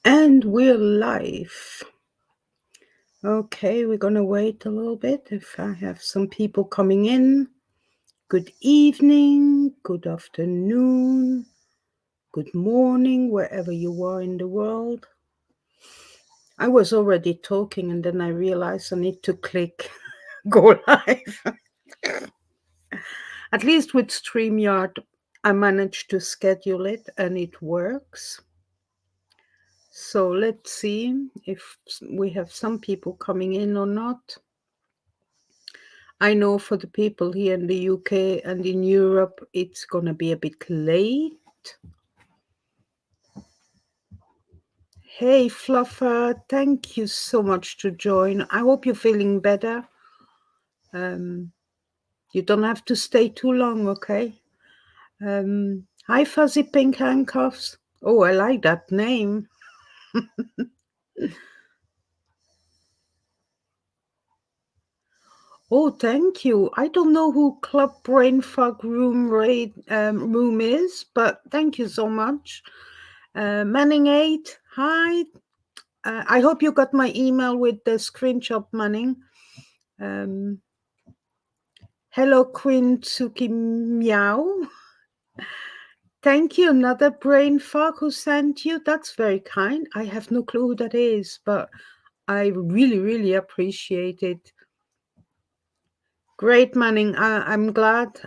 And we're live. Okay, we're gonna wait a little bit if I have some people coming in. Good evening, good afternoon, good morning, wherever you are in the world. I was already talking and then I realized I need to click go live. At least with StreamYard, I managed to schedule it and it works. So let's see if we have some people coming in or not. I know for the people here in the UK and in Europe, it's going to be a bit late. Hey, Fluffer, thank you so much to join. I hope you're feeling better. You don't have to stay too long, okay? Hi, Fuzzy Pink Handcuffs. Oh, I like that name. Oh, thank you. I don't know who Club Brain Fog Room is, but thank you so much. Manning 8, hi. I hope you got my email with the screenshot, Manning. Hello, Queen Tsuki Meow. Thank you. Another brain fog who sent you. That's very kind. I have no clue who that is, but I really, really appreciate it. Great, Manning. I'm glad.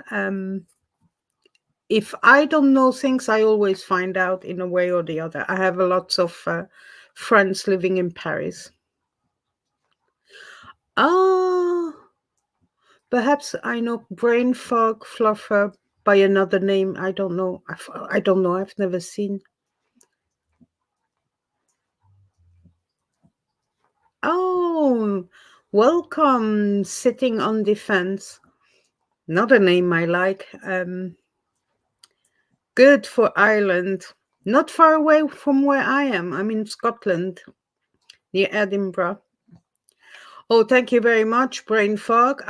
If I don't know things, I always find out in a way or the other. I have lots of friends living in Paris. Ah, perhaps I know brain fog fluffer by another name. I don't know. I don't know. I've never seen. Oh, welcome. Sitting on defense. Not a name I like. Good for Ireland. Not far away from where I am. I'm in Scotland, near Edinburgh. Oh, thank you very much, Brain Fog.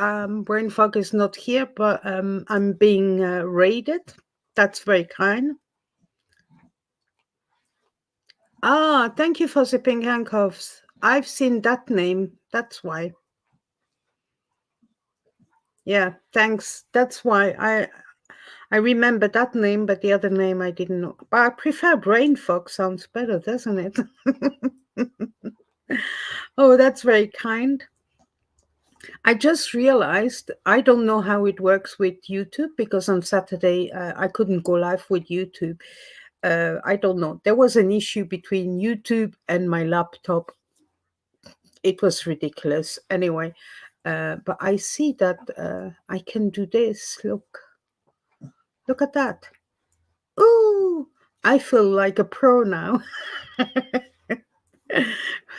Brain Fog is not here, but I'm being raided. That's very kind. Ah, thank you for zipping handcuffs. I've seen that name. That's why. Yeah, thanks. That's why I remember that name, but the other name I didn't know. But I prefer Brain Fog. Sounds better, doesn't it? Oh, that's very kind. I just realized I don't know how it works with YouTube because on Saturday I couldn't go live with YouTube. I don't know. There was an issue between YouTube and my laptop. It was ridiculous. Anyway, but I see that I can do this. Look at that. Ooh, I feel like a pro now.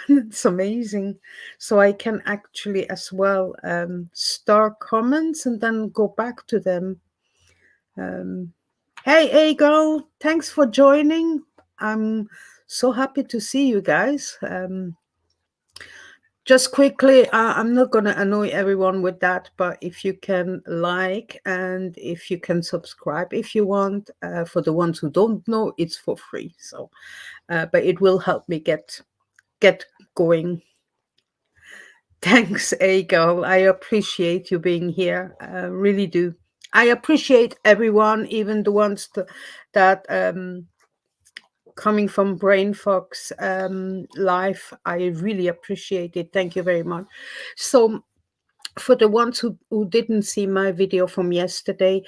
It's amazing. So I can actually as well star comments and then go back to them. Hey, girl, thanks for joining. I'm so happy to see you guys. Just quickly, I'm not going to annoy everyone with that, but if you can like and if you can subscribe if you want, for the ones who don't know, it's for free. So, but it will help me get going. Thanks, Ago. I appreciate you being here. Really do. I appreciate everyone, even the ones that coming from Brain Fox live. I really appreciate it. Thank you very much. So, for the ones who didn't see my video from yesterday,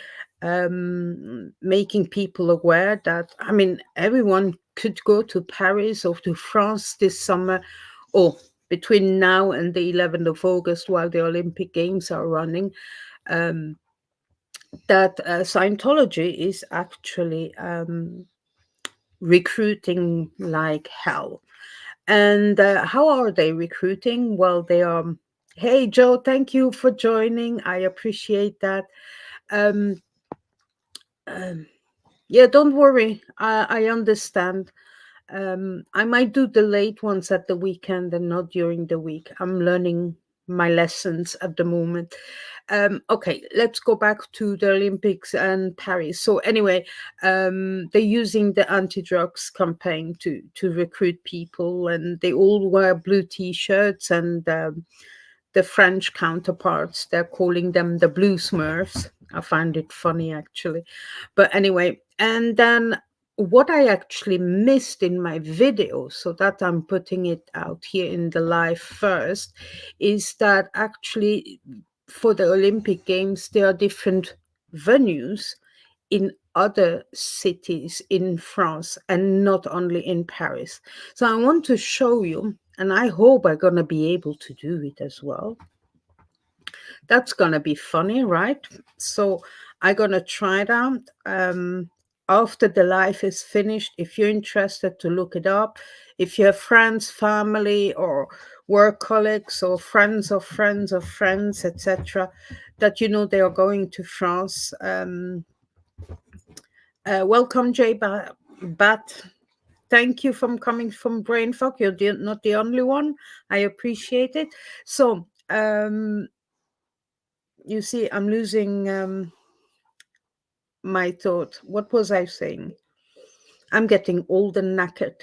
making people aware that, I mean, everyone could go to Paris or to France this summer or between now and the 11th of August while the Olympic Games are running. That Scientology is actually recruiting like hell. And how are they recruiting? Well, they are. Hey, Joe, thank you for joining. I appreciate that. Um, yeah, don't worry. I understand. I might do the late ones at the weekend and not during the week. I'm learning. my lessons at the moment. Okay, let's go back to the Olympics and Paris. So anyway, they're using the anti-drugs campaign to recruit people, and they all wear blue T-shirts, and the French counterparts, they're calling them the blue Smurfs. I find it funny actually. But anyway, and then what I actually missed in my video, so that I'm putting it out here in the live first, is that actually for the Olympic Games, there are different venues in other cities in France and not only in Paris. So I want to show you, and I hope I'm going to be able to do it as well. That's going to be funny, right? So I'm going to try it out. After the live is finished, if you're interested to look it up, if you have friends, family, or work colleagues, or friends of friends of friends, etc., that you know they are going to France, welcome, Jay Bat. Thank you for coming from Brain Fog. You're not the only one. I appreciate it. So, you see, I'm losing my thought. What was I saying? I'm getting old and knackered.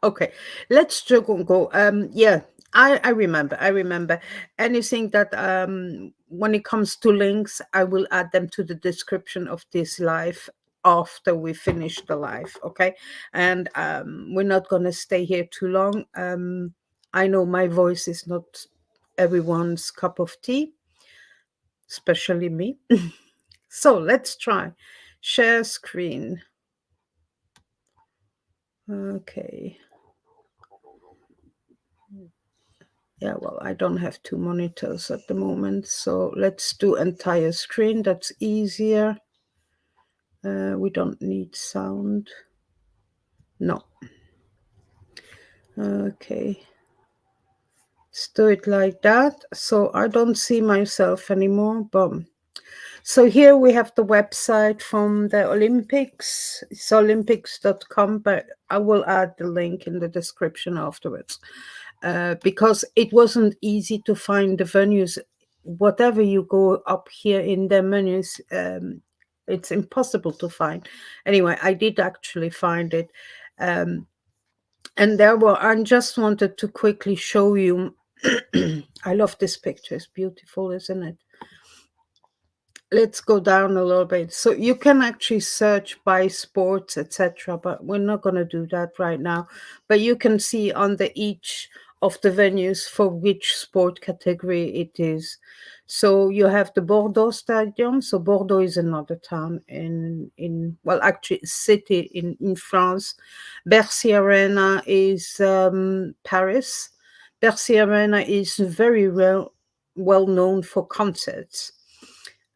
Okay, let's just go. Yeah, I remember. I remember anything that when it comes to links, I will add them to the description of this live after we finish the live. Okay, and we're not gonna stay here too long. I know my voice is not everyone's cup of tea, especially me. So let's try share screen. Okay. Yeah, well, I don't have two monitors at the moment, so let's do entire screen. That's easier. We don't need sound. No. Okay. Let's do it like that. So I don't see myself anymore. Boom. So here we have the website from the Olympics. It's olympics.com, but I will add the link in the description afterwards. Because it wasn't easy to find the venues. Whatever you go up here in the menus, it's impossible to find. Anyway, I did actually find it. And I just wanted to quickly show you. I love this picture. It's beautiful, isn't it? Let's go down a little bit. So you can actually search by sports, etc., but we're not going to do that right now. But you can see under each of the venues for which sport category it is. So you have the Bordeaux Stadium. So Bordeaux is another town well, actually a city in France. Bercy Arena is Paris. Bercy Arena is very well known for concerts.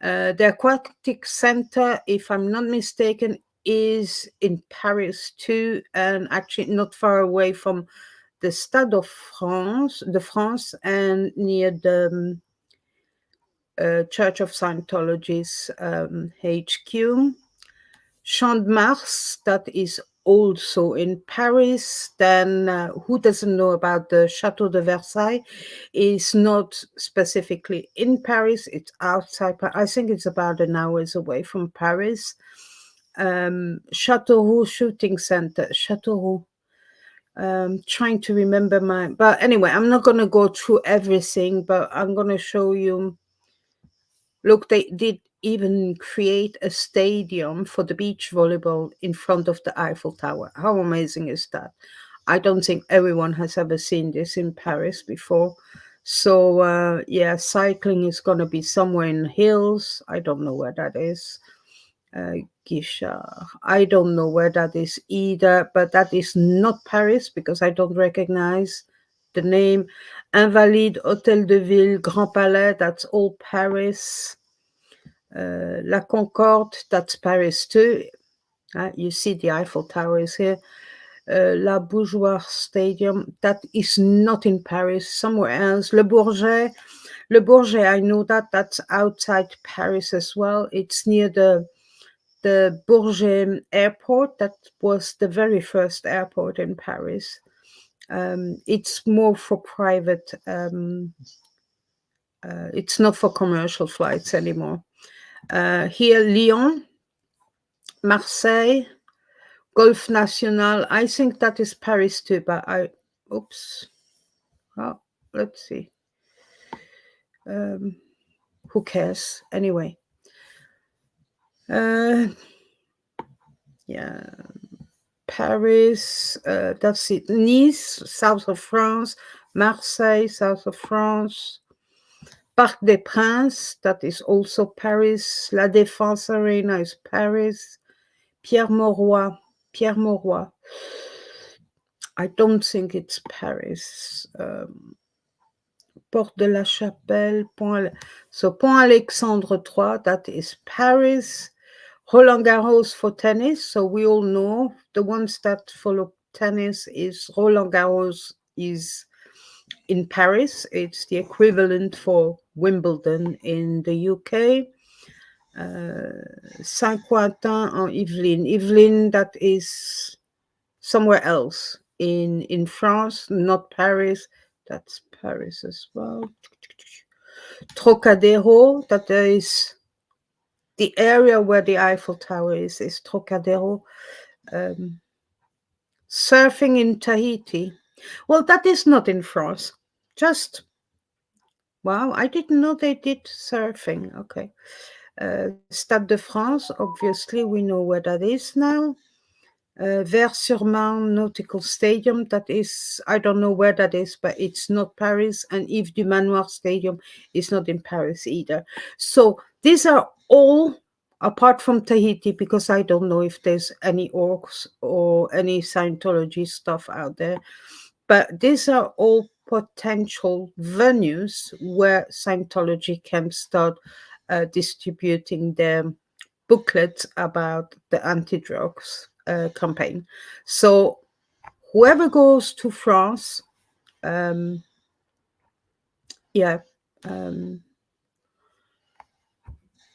The Aquatic Center, if I'm not mistaken, is in Paris too, and actually not far away from the Stade de France, and near the Church of Scientology's HQ. Champ de Mars, that is also in Paris. Then who doesn't know about the Chateau de Versailles? Is not specifically in Paris, it's outside. I think it's about an hour's away from Paris. Châteauroux Shooting Center, Châteauroux. Trying to remember but anyway, I'm not going to go through everything, but I'm going to show you. Look, they did even create a stadium for the beach volleyball in front of the Eiffel Tower. How amazing is that? I don't think everyone has ever seen this in Paris before. So, yeah, cycling is going to be somewhere in hills. I don't know where that is. Guichard. I don't know where that is either, but that is not Paris because I don't recognize the name. Invalides, Hôtel de Ville, Grand Palais, that's all Paris. La Concorde, that's Paris too. You see the Eiffel Tower is here. La Beaujoire Stadium, that is not in Paris, somewhere else. Le Bourget, I know that's outside Paris as well. It's near the the Bourget airport. That was the very first airport in Paris. It's more for private. It's not for commercial flights anymore. Here, Lyon, Marseille, Golfe National. I think that is Paris too, but oops. Oh, let's see. Who cares? Anyway. Yeah. Paris, that's it. Nice, south of France. Marseille, south of France. Parc des Princes, that is also Paris. La Défense Arena is Paris. Pierre-Mauroy. Pierre-Mauroy. I don't think it's Paris. Porte de la Chapelle. So Pont Alexandre III, that is Paris. Roland Garros for tennis. So we all know the ones that follow tennis is Roland Garros is in Paris. It's the equivalent for Wimbledon in the UK. Saint-Quentin en Yvelines. Yvelines, that is somewhere else in France, not Paris. That's Paris as well. Trocadero, that is the area where the Eiffel Tower is Trocadero. Surfing in Tahiti. Well, that is not in France. Just, wow, I didn't know they did surfing. Okay. Stade de France, obviously, we know where that is now. Vers-sur-Marne Nautical Stadium, that is, I don't know where that is, but it's not Paris. And Yves du Manoir Stadium is not in Paris either. So these are all, apart from Tahiti, because I don't know if there's any orcs or any Scientology stuff out there, but these are all potential venues where Scientology can start distributing their booklets about the anti-drugs campaign. So whoever goes to France,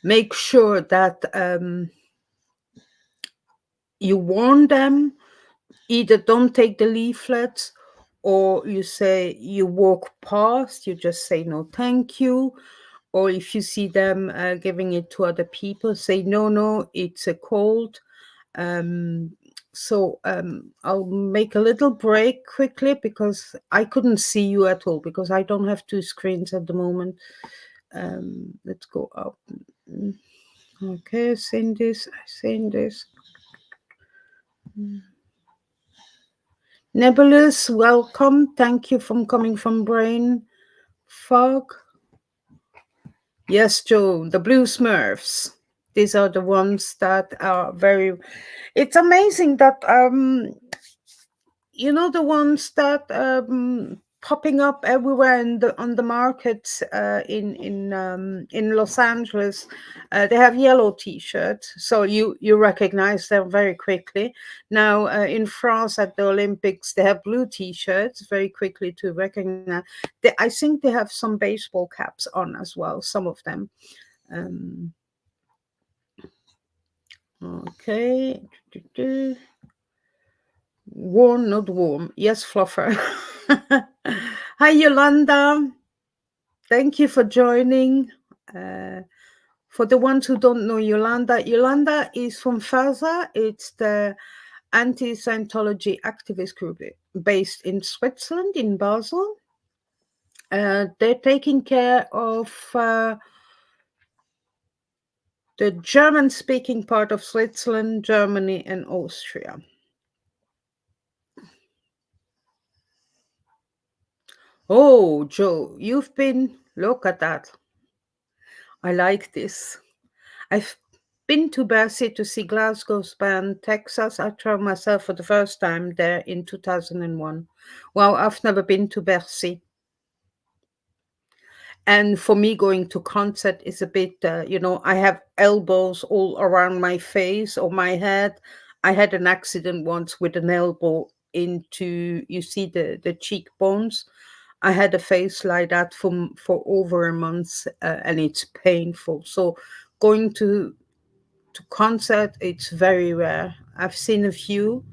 make sure that you warn them. Either don't take the leaflets, or you say you walk past, you just say no thank you. Or if you see them giving it to other people, say no, it's a cold. So I'll make a little break quickly because I couldn't see you at all because I don't have two screens at the moment. Let's go up. Okay, seen this. Nebulous, welcome. Thank you for coming from Brain Fog. Yes, Joe, the Blue Smurfs. These are the ones that are very. It's amazing that the ones that popping up everywhere on the markets in Los Angeles. They have yellow T-shirts, so you recognize them very quickly. Now in France at the Olympics, they have blue T-shirts very quickly to recognize. I think they have some baseball caps on as well. Some of them. Okay. Warm, not warm. Yes, Fluffer. Hi, Yolanda. Thank you for joining. For the ones who don't know Yolanda is from FASA. It's the anti-Scientology activist group based in Switzerland, in Basel. They're taking care of the German-speaking part of Switzerland, Germany, and Austria. Oh, Joe, look at that. I like this. I've been to Bercy to see Glasgow's band, Texas. I traveled myself for the first time there in 2001. Well, I've never been to Bercy. And for me, going to concert is a bit, I have elbows all around my face or my head. I had an accident once with an elbow into, you see the cheekbones. I had a face like that for over a month, and it's painful. So going to to concert, it's very rare. I've seen a few.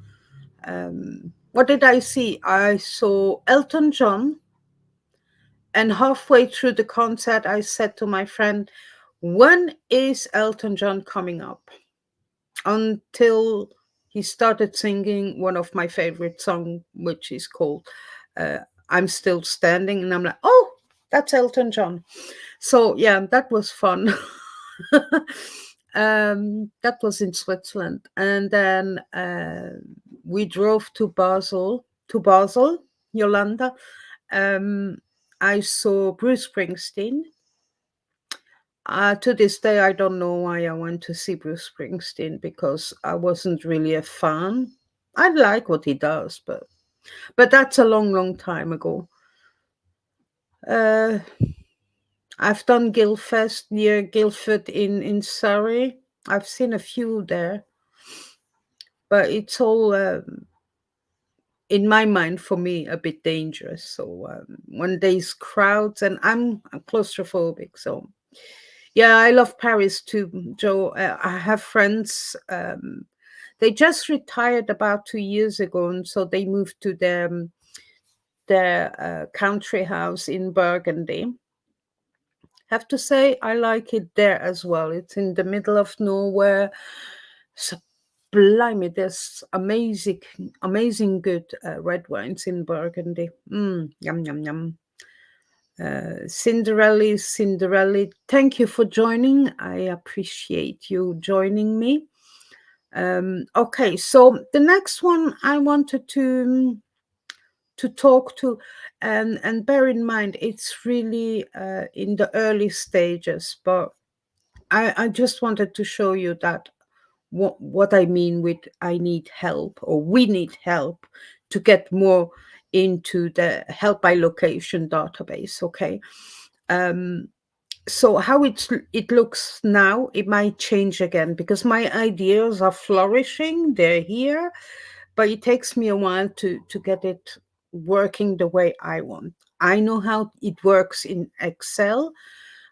What did I see? I saw Elton John, and halfway through the concert, I said to my friend, "When is Elton John coming up?" Until he started singing one of my favorite songs, which is called uh, "I'm Still Standing," and I'm like, "Oh, that's Elton John." So yeah, that was fun. That was in Switzerland, and then we drove to Basel. Yolanda. Um, I saw Bruce Springsteen. To this day, I don't know why I went to see Bruce Springsteen, because I wasn't really a fan. I like what he does, but that's a long, long time ago. Uh, I've done Guildfest near Guildford in Surrey. I've seen a few there, but it's all, in my mind, for me, a bit dangerous. So when there's crowds, and I'm claustrophobic, so yeah, I love Paris too, Joe. I have friends. They just retired about 2 years ago, and so they moved to their country house in Burgundy. Have to say, I like it there as well. It's in the middle of nowhere. So, blimey, there's amazing, amazing good red wines in Burgundy. Yum, yum, yum. Cinderella, thank you for joining. I appreciate you joining me. Okay, so the next one I wanted to talk to, and bear in mind, it's really in the early stages, but I just wanted to show you that what I mean with I need help, or we need help to get more into the help by location database. Okay. So how it looks now, it might change again, because my ideas are flourishing, they're here, but it takes me a while to get it working the way I want. I know how it works in Excel.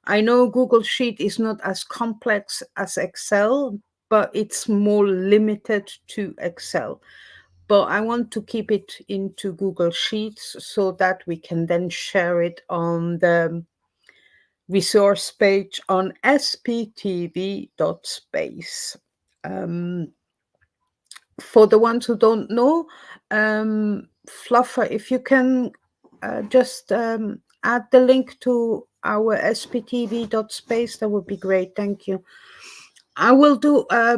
I know Google Sheet is not as complex as Excel, but it's more limited to Excel. But I want to keep it into Google Sheets so that we can then share it on the resource page on sptv.space. Um, for the ones who don't know, Fluffer, if you can just add the link to our sptv.space, that would be great. Thank you. I will do a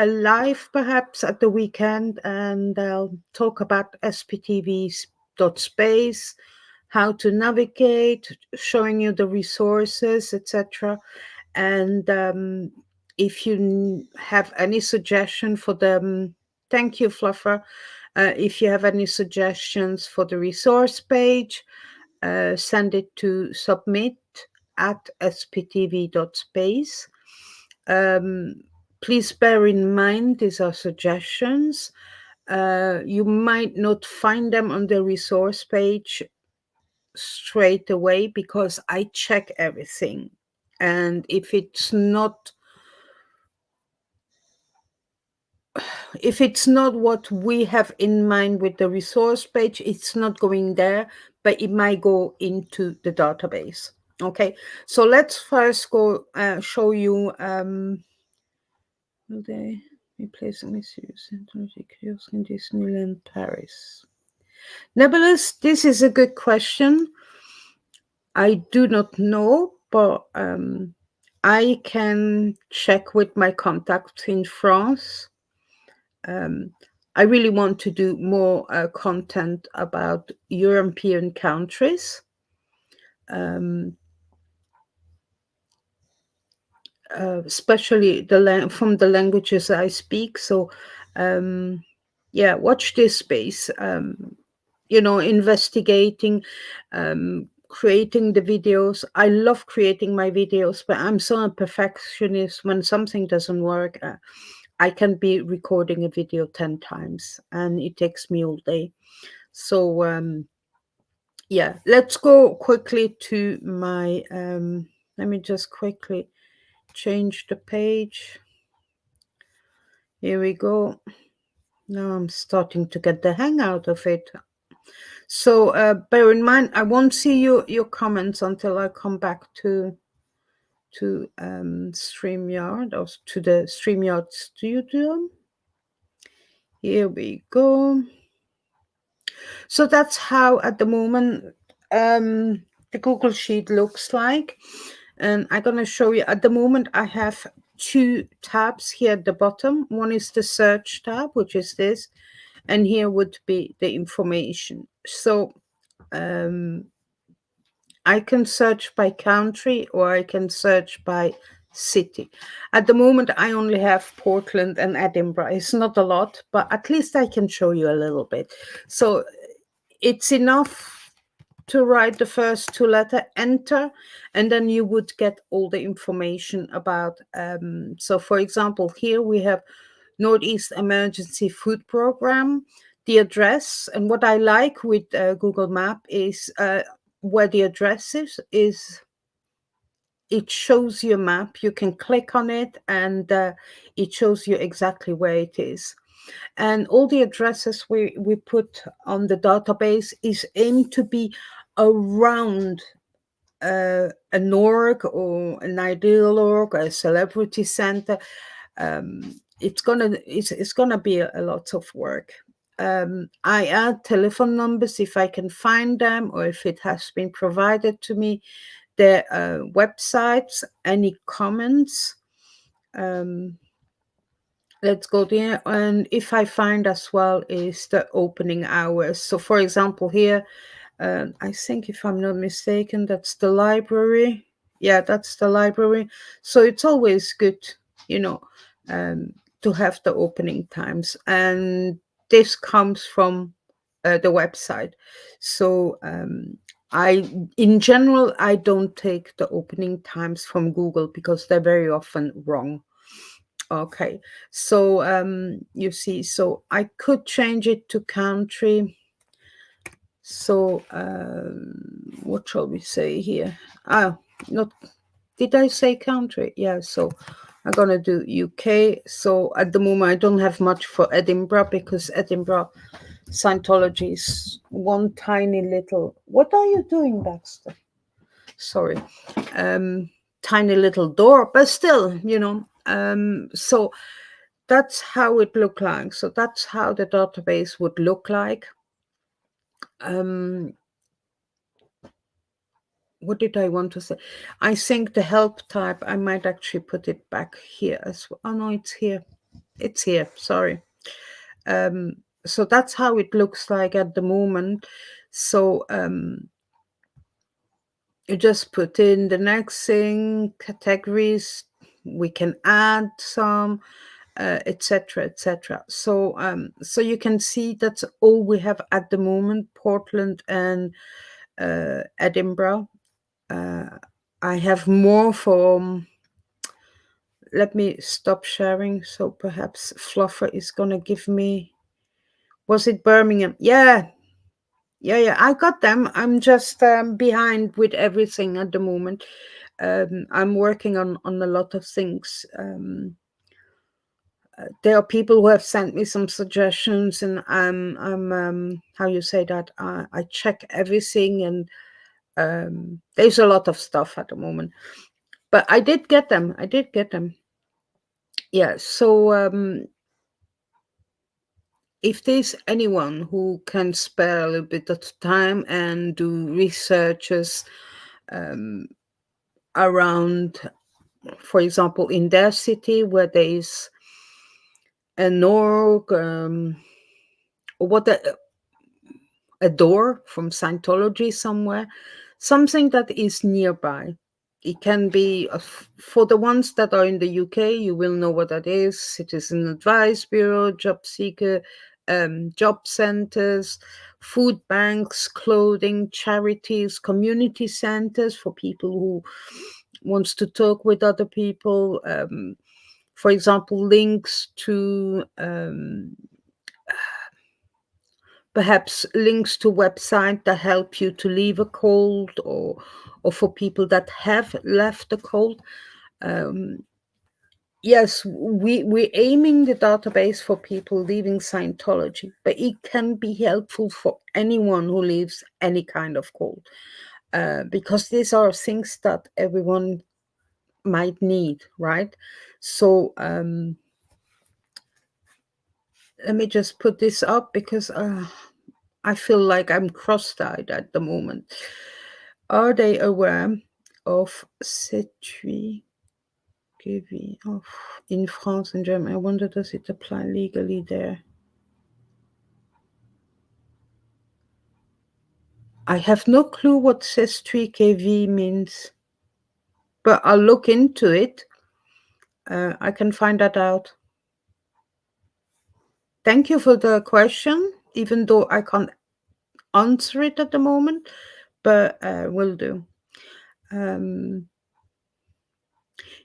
live perhaps at the weekend, and I'll talk about sptv.space, how to navigate, showing you the resources, etc. And if you have any suggestion for them, thank you, Fluffer. If you have any suggestions for the resource page, send it to submit@sptv.space. Please bear in mind these are suggestions. You might not find them on the resource page straight away, because I check everything. And if it's not what we have in mind with the resource page, it's not going there, but it might go into the database. Okay, so let's first go show you they replace misuse Scientology kiosk in Disneyland Paris. Nevertheless, this is a good question. I do not know, but I can check with my contacts in France. I really want to do more content about European countries, especially from the languages I speak. So, yeah, watch this space. Investigating, creating the videos. I love creating my videos, but I'm so a perfectionist. When something doesn't work, I can be recording a video 10 times, and it takes me all day. So yeah, let's go quickly to my let me just quickly change the page. Here we go. Now I'm starting to get the hang out of it. So bear in mind, I won't see your comments until I come back to StreamYard, or to the StreamYard studio. Here we go. So that's how at the moment the Google Sheet looks like. And I'm going to show you at the moment I have two tabs here at the bottom. One is the search tab, which is this, and here would be the information. So I can search by country or I can search by city. At the moment, I only have Portland and Edinburgh. It's not a lot, but at least I can show you a little bit. So it's enough to write the first two letters, enter, and then you would get all the information about. So, for example, here we have Northeast Emergency Food Program, the address, and what I like with Google Map is where the address is it shows you a map. You can click on it and it shows you exactly where it is. And all the addresses we put on the database is aimed to be around an org or an ideal org, a celebrity center. It's gonna be a lot of work. I add telephone numbers if I can find them or if it has been provided to me. The websites, any comments. Let's go there. And if I find as well is the opening hours. So for example, here, I think if I'm not mistaken, that's the library. Yeah, that's the library. So it's always good, you know, to have the opening times. And this comes from the website. So in general, I don't take the opening times from Google because they're very often wrong. Okay, so you see, so I could change it to country. So what shall we say here? Not, did I say country? Yeah, so I'm gonna do UK. So at the moment I don't have much for Edinburgh because Edinburgh Scientology is one tiny little. What are you doing, Baxter? Sorry, tiny little door, but still, you know. So that's how it looked like. So that's how the database would look like. What did I want to say? I think the help type, I might actually put it back here as well. Oh no, it's here. It's here. Sorry. So that's how it looks like at the moment. So you just put in the next thing, categories. We can add some, etc., etc. So so you can see that's all we have at the moment, Portland and Edinburgh. I have more from. Let me stop sharing. So perhaps Fluffer is gonna give me. Was it Birmingham? Yeah. I got them. I'm just behind with everything at the moment. I'm working on a lot of things. There are people who have sent me some suggestions, and I'm how you say that? I check everything, and there's a lot of stuff at the moment. But I did get them. Yeah. So if there's anyone who can spare a little bit of time and do researches around, for example, in their city where there is an org, or what a door from Scientology somewhere, something that is nearby. It can be for the ones that are in the UK, you will know what that is: Citizen Advice Bureau, Job Seeker, job centers, food banks, clothing, charities, community centers for people who wants to talk with other people. For example, links to perhaps links to websites that help you to leave a cold, or for people that have left a cold. yes, we're aiming the database for people leaving Scientology, but it can be helpful for anyone who leaves any kind of cult, because these are things that everyone might need, right? So let me just put this up because I feel like I'm cross-eyed at the moment. Are they aware of Cetui of in France and Germany? I wonder, does it apply legally there? I have no clue what Cestui KV means, but I'll look into it. I can find that out. Thank you for the question, even though I can't answer it at the moment, but will do.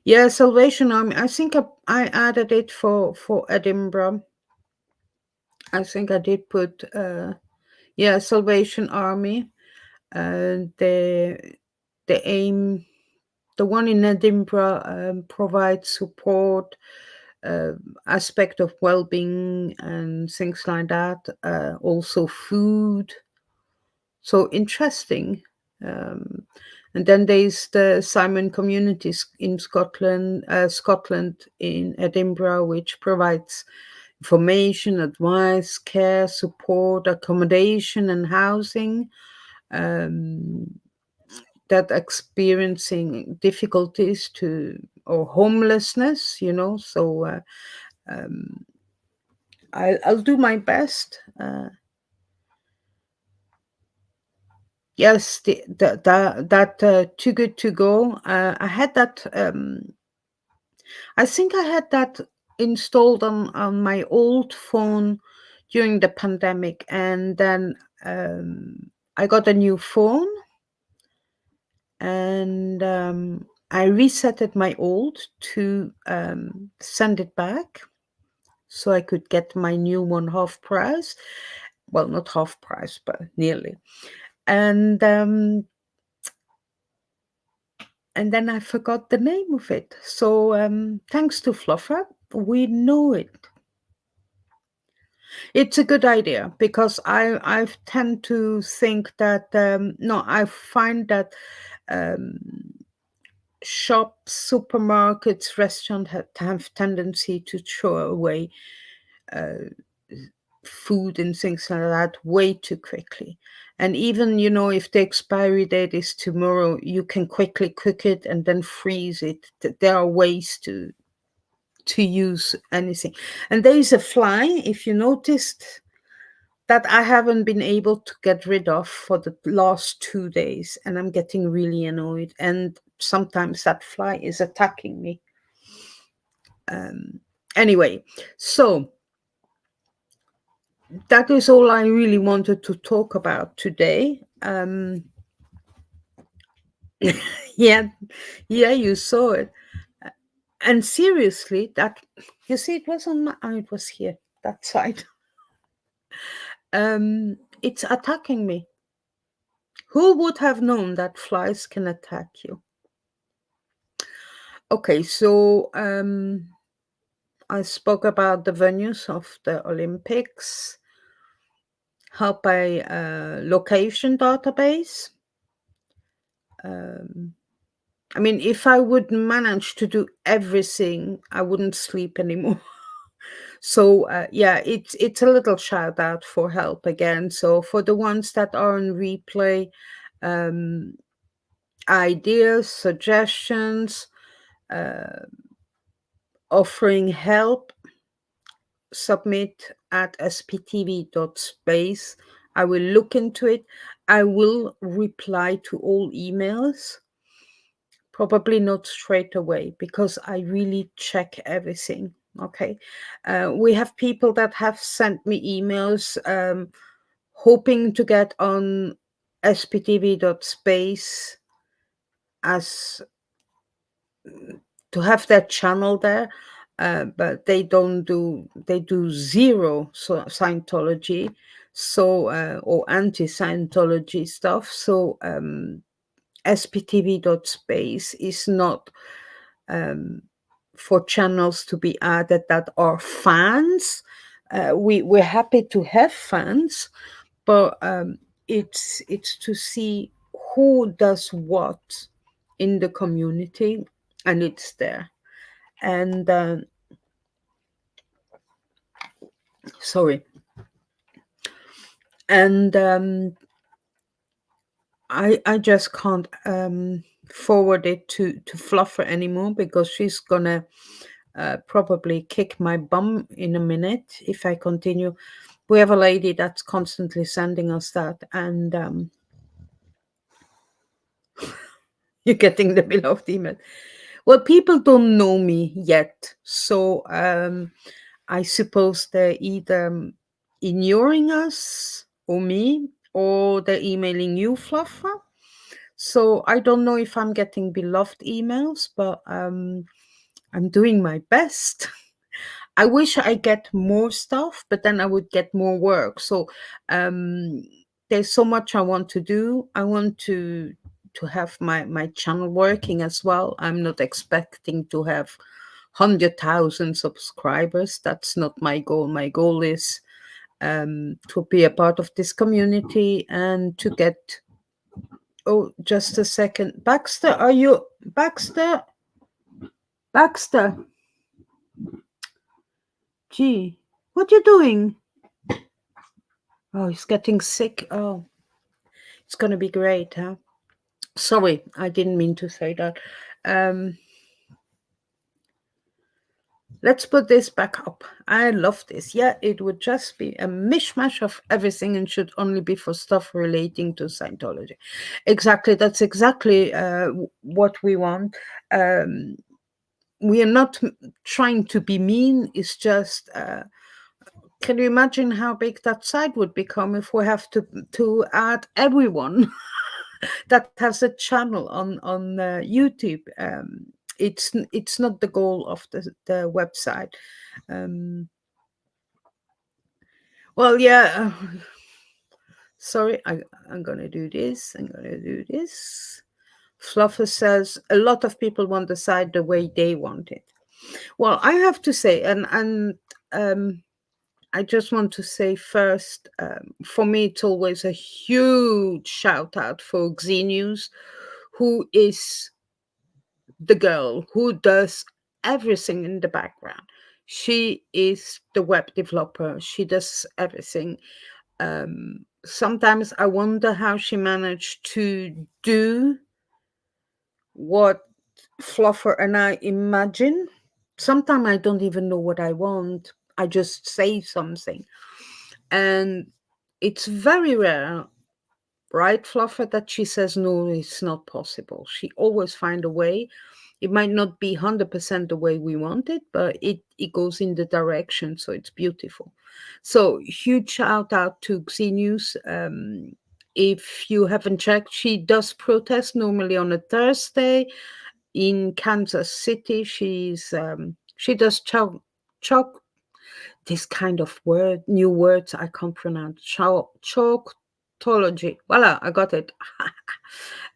Yeah, Salvation Army. I think I added it for Edinburgh. I think I did put Salvation Army. The aim, the one in Edinburgh, provides support, aspect of well-being and things like that. Also food. So interesting. And then there's the Simon communities in Scotland in Edinburgh, which provides information, advice, care, support, accommodation, and housing. That experiencing difficulties or homelessness, So I'll do my best. Yes, that Too Good to Go. I had that. I think I had that installed on my old phone during the pandemic, and then I got a new phone, and I resetted my old to send it back so I could get my new one half price. Well, not half price, but nearly. And then I forgot the name of it. So thanks to Fluffer, we know it. It's a good idea because I tend to think that no, I find that shops, supermarkets, restaurants have tendency to throw away food and things like that way too quickly. And even, if the expiry date is tomorrow, you can quickly cook it and then freeze it. There are ways to use anything. And there is a fly, if you noticed, that I haven't been able to get rid of for the last 2 days, and I'm getting really annoyed. And sometimes that fly is attacking me. Anyway, so that is all I really wanted to talk about today. Yeah, you saw it. And seriously, that, you see, it was on my, it was here, that side. It's attacking me. Who would have known that flies can attack you? Okay, so I spoke about the venues of the Olympics, help by location database. I mean, if I would manage to do everything, I wouldn't sleep anymore. So it's a little shout out for help again. So for the ones that are on replay, ideas, suggestions, offering help, submit at sptv.space. I will look into it. I will reply to all emails. Probably not straight away because I really check everything. Okay. We have people that have sent me emails hoping to get on sptv.space as to have their channel there, but they do zero Scientology, so or anti-Scientology stuff. So sptv.space is not for channels to be added that are fans. We're happy to have fans, but it's to see who does what in the community, and it's there. And sorry, and I just can't forward it to Fluffer anymore, because she's gonna probably kick my bum in a minute if I continue. We have a lady that's constantly sending us that, and you're getting the beloved email. Well, people don't know me yet, so I suppose they're either ignoring us or me, or they're emailing you, Fluffer. So I don't know if I'm getting beloved emails, but I'm doing my best. I wish I get more stuff, but then I would get more work. So um, there's so much I want to do. I want to have my channel working as well. I'm not expecting to have 100,000 subscribers. That's not my goal. My goal is to be a part of this community and to get. Oh, just a second, Baxter. Are you Baxter? Baxter, gee, what you doing? Oh, he's getting sick. Oh, it's gonna be great, huh? Sorry, I didn't mean to say that. Um, let's put this back up. I love this. Yeah, it would just be a mishmash of everything and should only be for stuff relating to Scientology. Exactly. That's exactly what we want. Um, we are not trying to be mean. It's just. Can you imagine how big that site would become if we have to add everyone that has a channel on YouTube? It's not the goal of the website. Um, well, yeah. Sorry, I'm gonna do this. I'm gonna do this. Fluffer says a lot of people want the site the way they want it. Well, I have to say, and um, I just want to say first, for me, it's always a huge shout out for Xenius, who is the girl who does everything in the background. She is the web developer. She does everything. Sometimes I wonder how she managed to do what Fluffer and I imagine. Sometimes I don't even know what I want. I just say something. And it's very rare, right, Fluffer, that she says, no, it's not possible. She always find a way. It might not be 100% the way we want it, but it goes in the direction, so it's beautiful. So huge shout out to Xenius. If you haven't checked, she does protest normally on a Thursday in Kansas City. She does chalk this kind of new words I can't pronounce. Chalkology. Voila, I got it.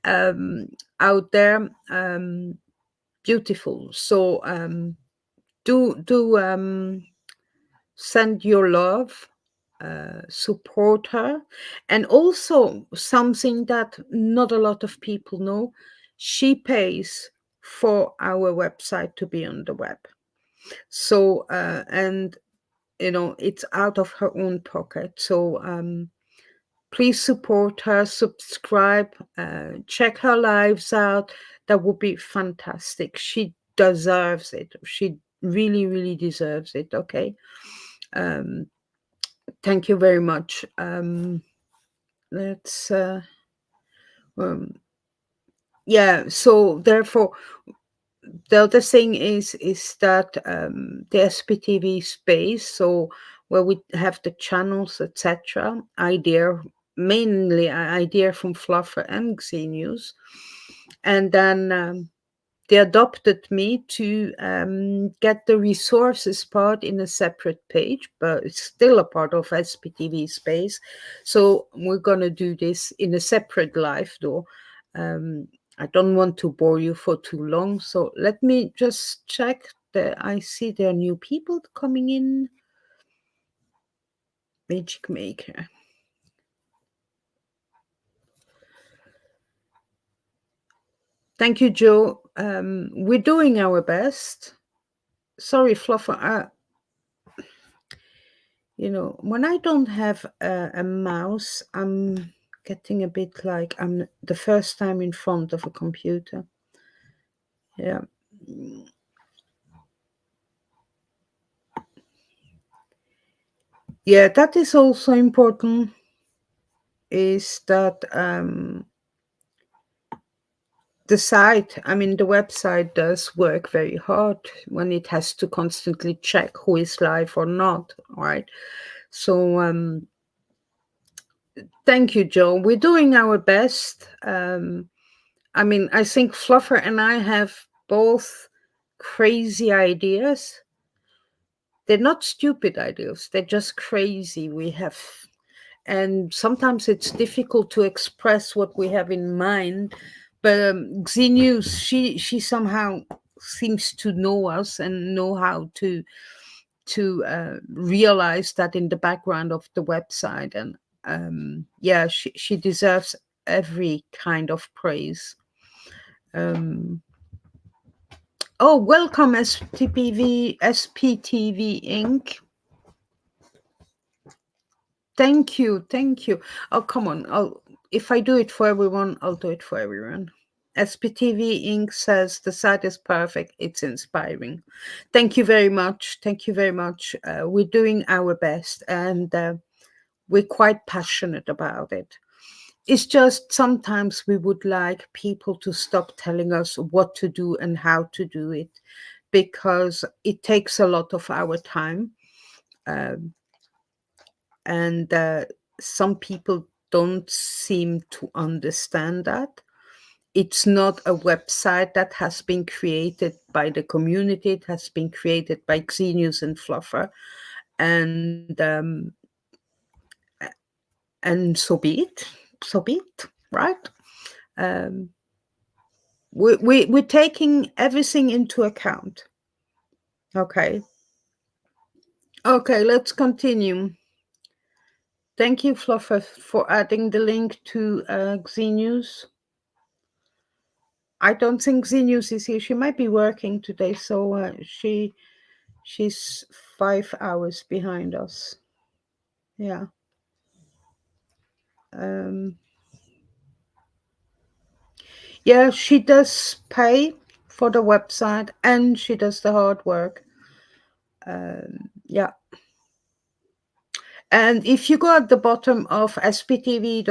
um, out there, beautiful. So do send your love, support her, and also something that not a lot of people know. She pays for our website to be on the web. So and it's out of her own pocket. So please support her, subscribe, check her lives out. That would be fantastic. She deserves it. She really, really deserves it. Okay. um thank you very much. Let's um yeah, so therefore the other thing is that the SPTV space, so where we have the channels, etc., idea mainly idea from Fluffer and Xenius, and then they adopted me to get the resources part in a separate page, but it's still a part of SPTV space. So we're gonna do this in a separate live though. I don't want to bore you for too long, so let me just check I see there are new people coming in. Magic Maker. Thank you, Joe. We're doing our best. Sorry, Fluffer. When I don't have a mouse, I'm getting a bit like I'm the first time in front of a computer. Yeah. Yeah, that is also important, is that the website does work very hard when it has to constantly check who is live or not, right? So thank you, Joe. We're doing our best. I think Fluffer and I have both crazy ideas. They're not stupid ideas, they're just crazy. And sometimes it's difficult to express what we have in mind. But Xenius, she somehow seems to know us and know how to realize that in the background of the website. And yeah, she deserves every kind of praise. Oh, welcome SPTV Inc. Thank you, thank you. Oh, come on. If I do it for everyone, I'll do it for everyone. SPTV Inc. says the site is perfect. It's inspiring. Thank you very much. Thank you very much. We're doing our best, and we're quite passionate about it. It's just sometimes we would like people to stop telling us what to do and how to do it, because it takes a lot of our time. And some people don't seem to understand that. It's not a website that has been created by the community. It has been created by Xenius and Fluffer. And so be it. So be it, right? We're taking everything into account. Okay. Okay, let's continue. Thank you, Fluffer, for adding the link to Xenius. I don't think Xenius is here. She might be working today, so she's 5 hours behind us. Yeah. Yeah, she does pay for the website and she does the hard work. Yeah. And if you go at the bottom of sptv.space,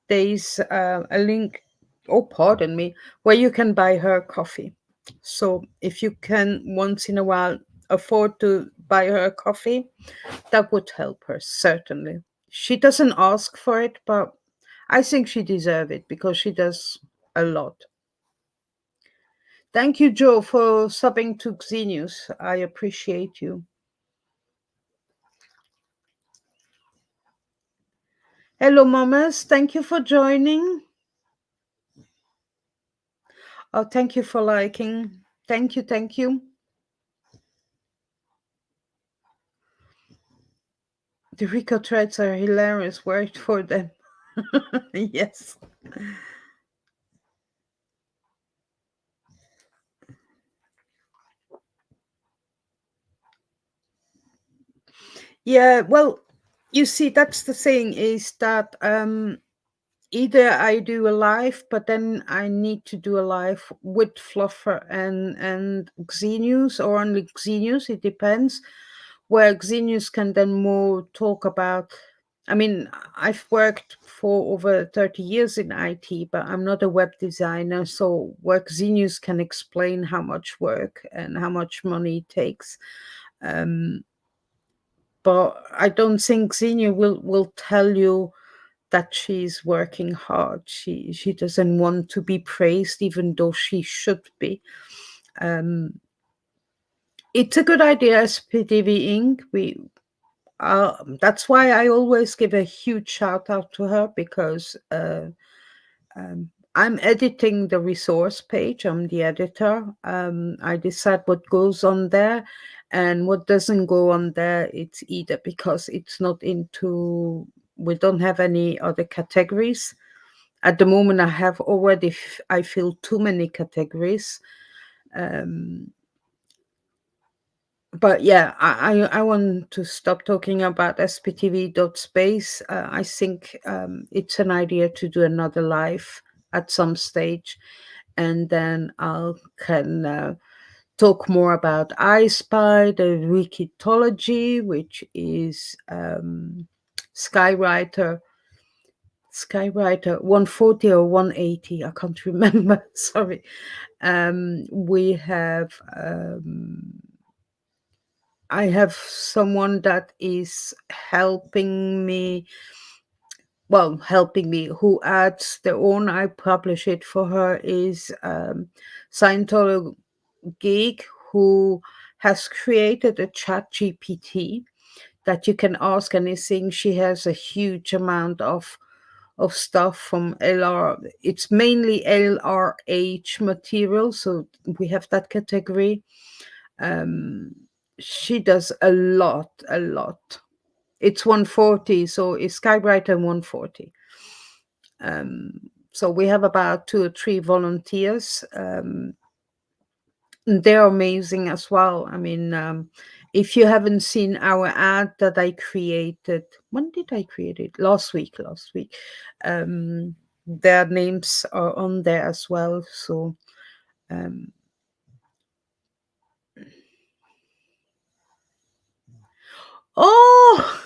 there's a link, oh, pardon me, where you can buy her coffee. So if you can once in a while afford to buy her coffee, that would help her, certainly. She doesn't ask for it, but I think she deserves it because she does a lot. Thank you, Joe, for subbing to Xenius. I appreciate you. Hello, mamas. Thank you for joining. Oh, thank you for liking. Thank you, thank you. The Rico threads are hilarious. Wait for them. Yes. Yeah, well, you see, that's the thing, is that either I do a live, but then I need to do a live with Fluffer and Xenius, or only Xenius, it depends, where Xenius can then more talk about. I've worked for over 30 years in IT, but I'm not a web designer, so where Xenius can explain how much work and how much money it takes. But I don't think Xenia will tell you that she's working hard. She doesn't want to be praised, even though she should be. It's a good idea, SPTV Inc. That's why I always give a huge shout out to her, because I'm editing the resource page. I'm the editor. I decide what goes on there and what doesn't go on there. It's either because it's not into, we don't have any other categories. At the moment, I have already, I feel too many categories. Um, but yeah, I want to stop talking about sptv.space. I think it's an idea to do another live at some stage, and then I can talk more about I Spy, the Wikitology, which is Skywriter, Skywriter 140 or 180. I can't remember. Sorry. We have. I have someone that is helping me, who adds their own. I publish it for her, is Scientology Geek, who has created a chat GPT that you can ask anything. She has a huge amount of stuff from LR. It's mainly LRH material, so we have that category. Um, she does a lot. It's 140, so it's Skywriter 140. So we have about 2 or 3 volunteers. They're amazing as well. I mean, if you haven't seen our ad that I created, when did I create it? Last week. Their names are on there as well. So, um, oh,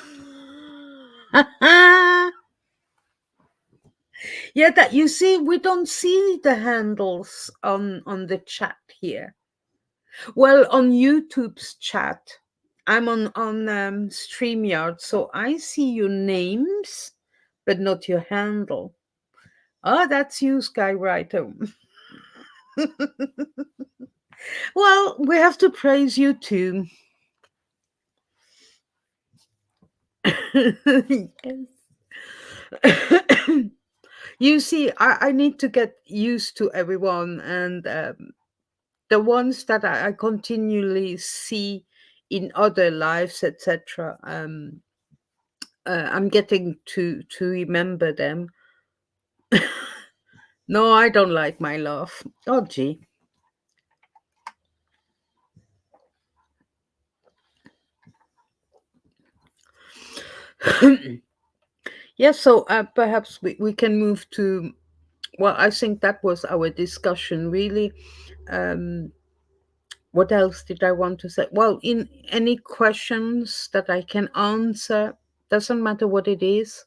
yeah, that you see, we don't see the handles on the chat here. Well, on YouTube's chat, I'm on StreamYard, so I see your names, but not your handle. Oh, that's you, Skywriter. Well, we have to praise you too. Yes. You see, I need to get used to everyone, and the ones that I continually see in other lives, etc. I'm getting to remember them. No, I don't like my laugh. Oh, gee. Yes, so perhaps we can move to, well, I think that was our discussion, really. Um, what else did I want to say? Well, in any questions that I can answer, doesn't matter what it is.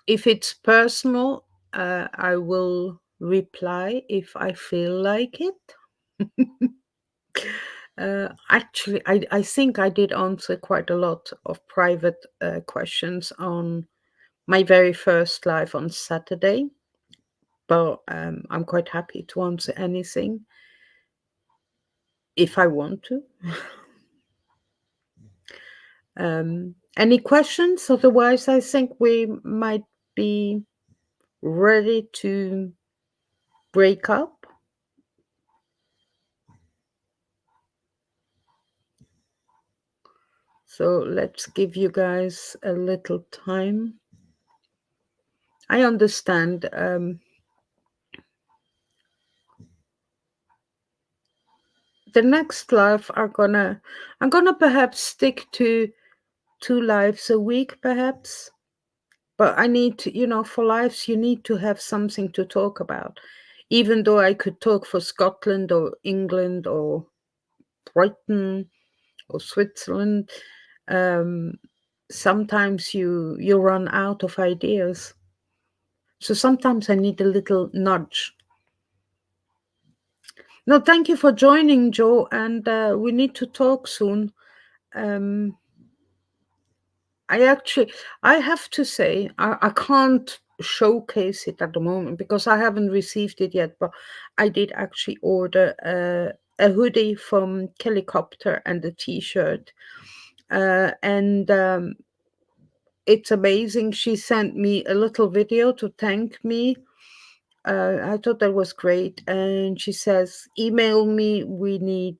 If it's personal, I will reply if I feel like it. Actually, I think I did answer quite a lot of private questions on my very first live on Saturday, but I'm quite happy to answer anything if I want to. Any questions? Otherwise, I think we might be ready to break up. So let's give you guys a little time. I understand. The next live I'm gonna perhaps stick to 2 lives a week, perhaps. But I need to, for lives, you need to have something to talk about. Even though I could talk for Scotland or England or Britain or Switzerland, um, sometimes you run out of ideas. So sometimes I need a little nudge. No, thank you for joining, Joe, and we need to talk soon. Um, I have to say, I can't showcase it at the moment because I haven't received it yet, but I did actually order a hoodie from Helicopter and a t-shirt. And it's amazing. She sent me a little video to thank me. I thought that was great. And she says, email me. We'll need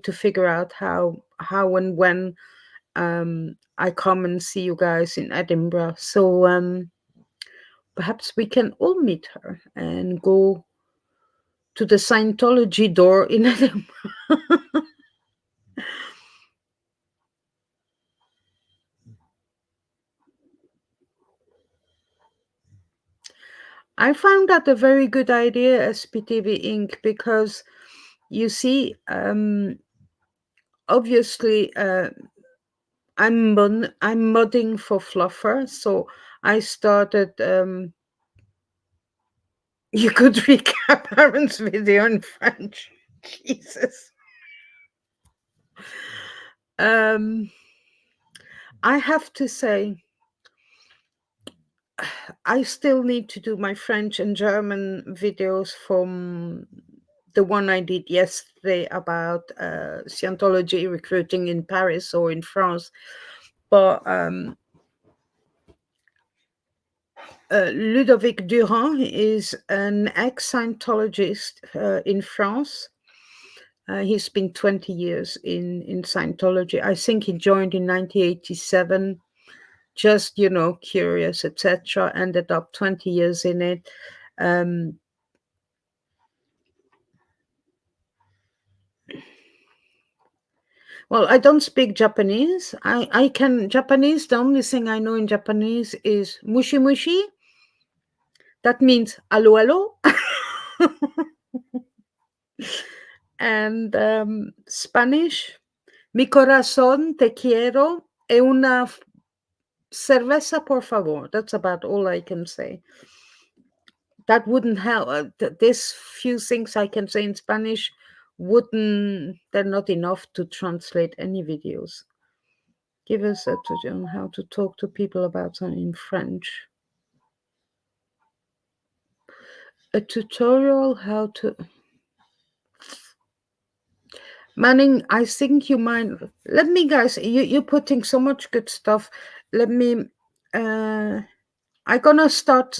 to figure out how and when I come and see you guys in Edinburgh. So perhaps we can all meet her and go to the Scientology door in Edinburgh. I found that a very good idea, SPTV Inc., because you see, obviously, I'm modding for Fluffer, so I started. You could recap Aaron's video in French. Jesus. Um, I have to say, I still need to do my French and German videos from the one I did yesterday about Scientology recruiting in Paris or in France. But Ludovic Durand is an ex-Scientologist in France. He's been 20 years in Scientology. I think he joined in 1987, just, curious, etc. Ended up 20 years in it. Well, I don't speak Japanese. I can Japanese. The only thing I know in Japanese is mushi mushi. That means allo allo. And Spanish, mi corazón te quiero e una cerveza por favor. That's about all I can say. That wouldn't help. This few things I can say in Spanish they're not enough to translate any videos. Give us a tutorial on how to talk to people about something in French. A tutorial how to... Manning, I think you might... Let me, guys, you're putting so much good stuff. Let me... I'm gonna start...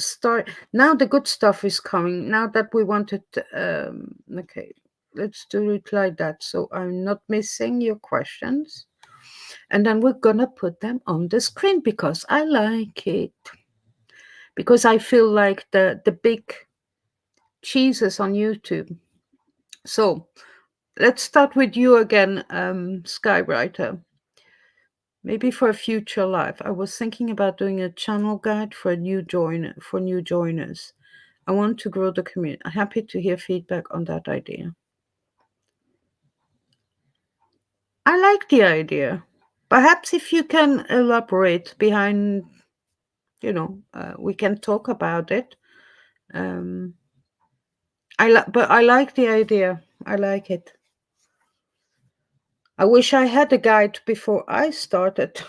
Now the good stuff is coming. Now that we wanted... okay, let's do it like that. So I'm not missing your questions. And then we're gonna put them on the screen because I like it. Because I feel like the big cheeses on YouTube. So let's start with you again, Skywriter. Maybe for a future live. I was thinking about doing a channel guide for new joiners. I want to grow the community. I'm happy to hear feedback on that idea. I like the idea. Perhaps if you can elaborate behind, we can talk about it. But I like the idea. I like it. I wish I had a guide before I started.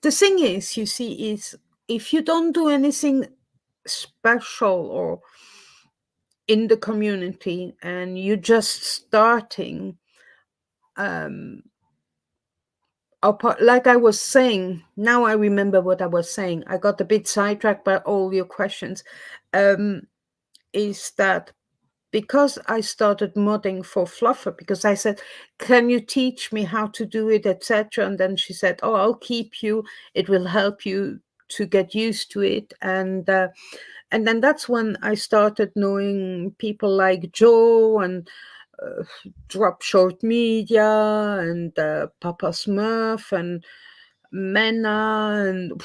The thing is, you see, is if you don't do anything special or in the community and you're just starting, like I was saying, now I remember what I was saying. I got a bit sidetracked by all your questions. Is that because I started modding for Fluffer, because I said, can you teach me how to do it, etc. And then she said, oh, I'll keep you. It will help you to get used to it. And then that's when I started knowing people like Joe and Drop Short Media and Papa Smurf and Mena and...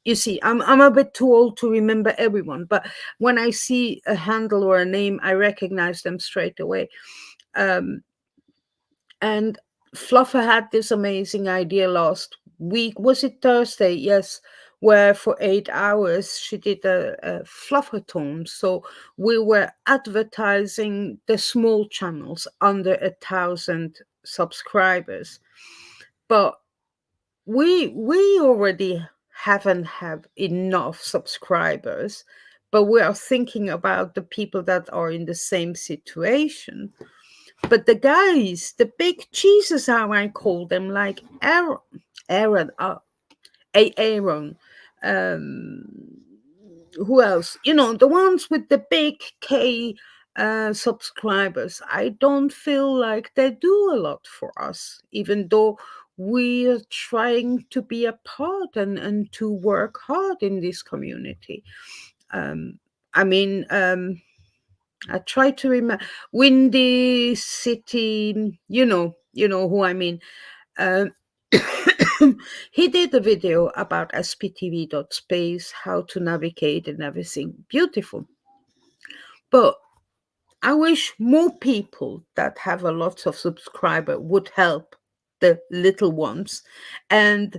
You see, I'm a bit too old to remember everyone, but when I see a handle or a name, I recognize them straight away. And Fluffer had this amazing idea last week. Was it Thursday? Yes, where for 8 hours she did a Flufferton. So we were advertising the small channels under 1,000 subscribers, but we already haven't have enough subscribers, but we are thinking about the people that are in the same situation. But the guys, the big cheeses, how I call them, like Aaron, who else? The ones with the big K subscribers. I don't feel like they do a lot for us, even though we're trying to be a part and to work hard in this community. Um, I mean, I try to remember Windy City. You know who I mean. Um, he did a video about sptv.space, how to navigate and everything. Beautiful. But I wish more people that have a lot of subscriber would help the little ones. And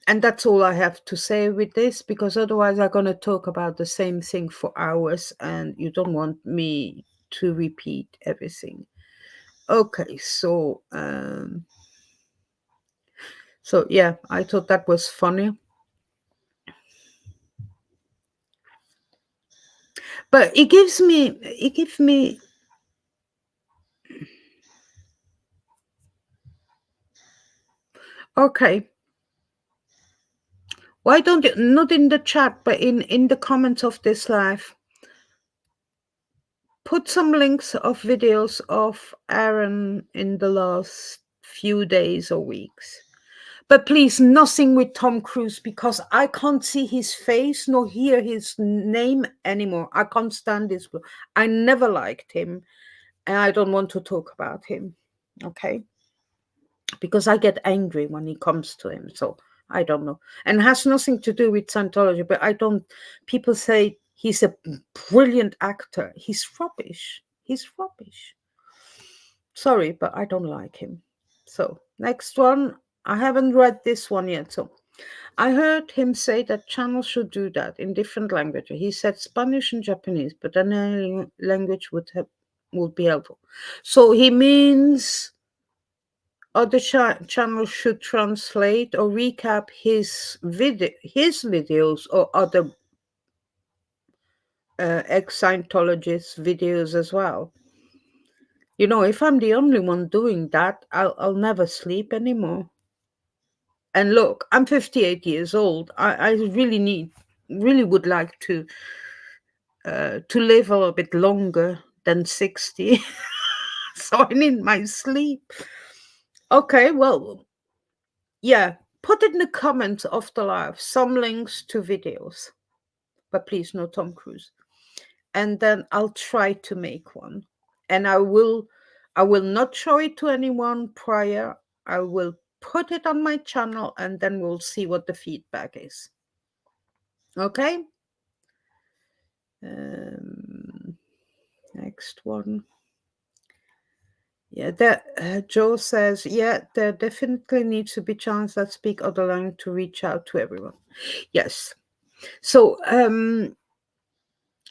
and that's all I have to say with this, because otherwise I'm going to talk about the same thing for hours and you don't want me to repeat everything. Okay, so yeah, I thought that was funny. But it gives me okay. Why don't you, not in the chat, but in the comments of this live, put some links of videos of Aaron in the last few days or weeks. But please, nothing with Tom Cruise, because I can't see his face nor hear his name anymore. I can't stand this. I never liked him, and I don't want to talk about him. Okay? Because I get angry when he comes to him. So I don't know. And it has nothing to do with Scientology, but I don't. People say he's a brilliant actor. He's rubbish. He's rubbish. Sorry, but I don't like him. So, next one. I haven't read this one yet. So, I heard him say that channels should do that in different languages. He said Spanish and Japanese, but any language would be helpful. So, he means other channels should translate or recap his videos or other ex-Scientologists videos as well. If I'm the only one doing that, I'll never sleep anymore. And look, I'm 58 years old. I really would like to live a little bit longer than 60. So I need my sleep. Okay, well, yeah, put in the comments of the live some links to videos, but please no Tom Cruise. And then I'll try to make one. And I will not show it to anyone prior. I will put it on my channel and then we'll see what the feedback is. Okay? Next one. Yeah, Joe says, yeah, there definitely needs to be channels that speak other language to reach out to everyone. Yes. So,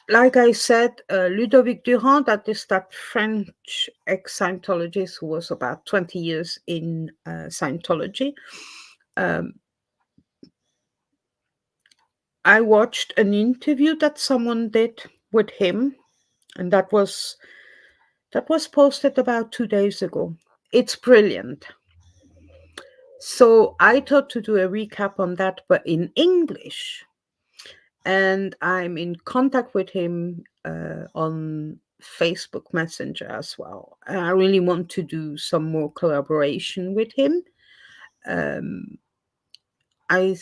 like I said, Ludovic Durand, that is that French ex-Scientologist who was about 20 years in Scientology. I watched an interview that someone did with him, and that was posted about 2 days ago. It's brilliant. So I thought to do a recap on that, but in English. And I'm in contact with him on Facebook Messenger as well. And I really want to do some more collaboration with him. I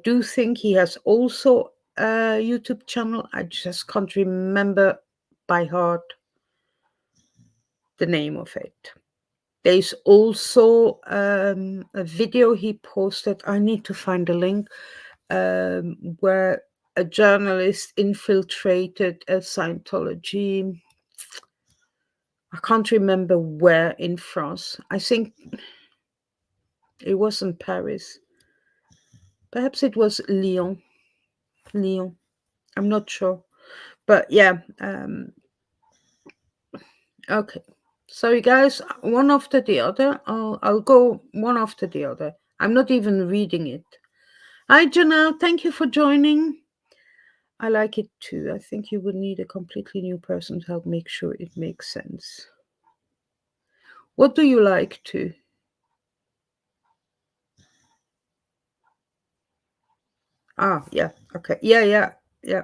do think he has also a YouTube channel. I just can't remember by heart the name of it. There's also a video he posted. I need to find a link where a journalist infiltrated a Scientology. I can't remember where in France. I think it was in Paris. Perhaps it was Lyon. Lyon. I'm not sure. But yeah. Okay. Sorry, guys. One after the other. I'll go one after the other. I'm not even reading it. Hi, Janelle. Thank you for joining. I like it too. I think you would need a completely new person to help make sure it makes sense. What do you like to? Ah, yeah. Okay. Yeah, yeah, yeah.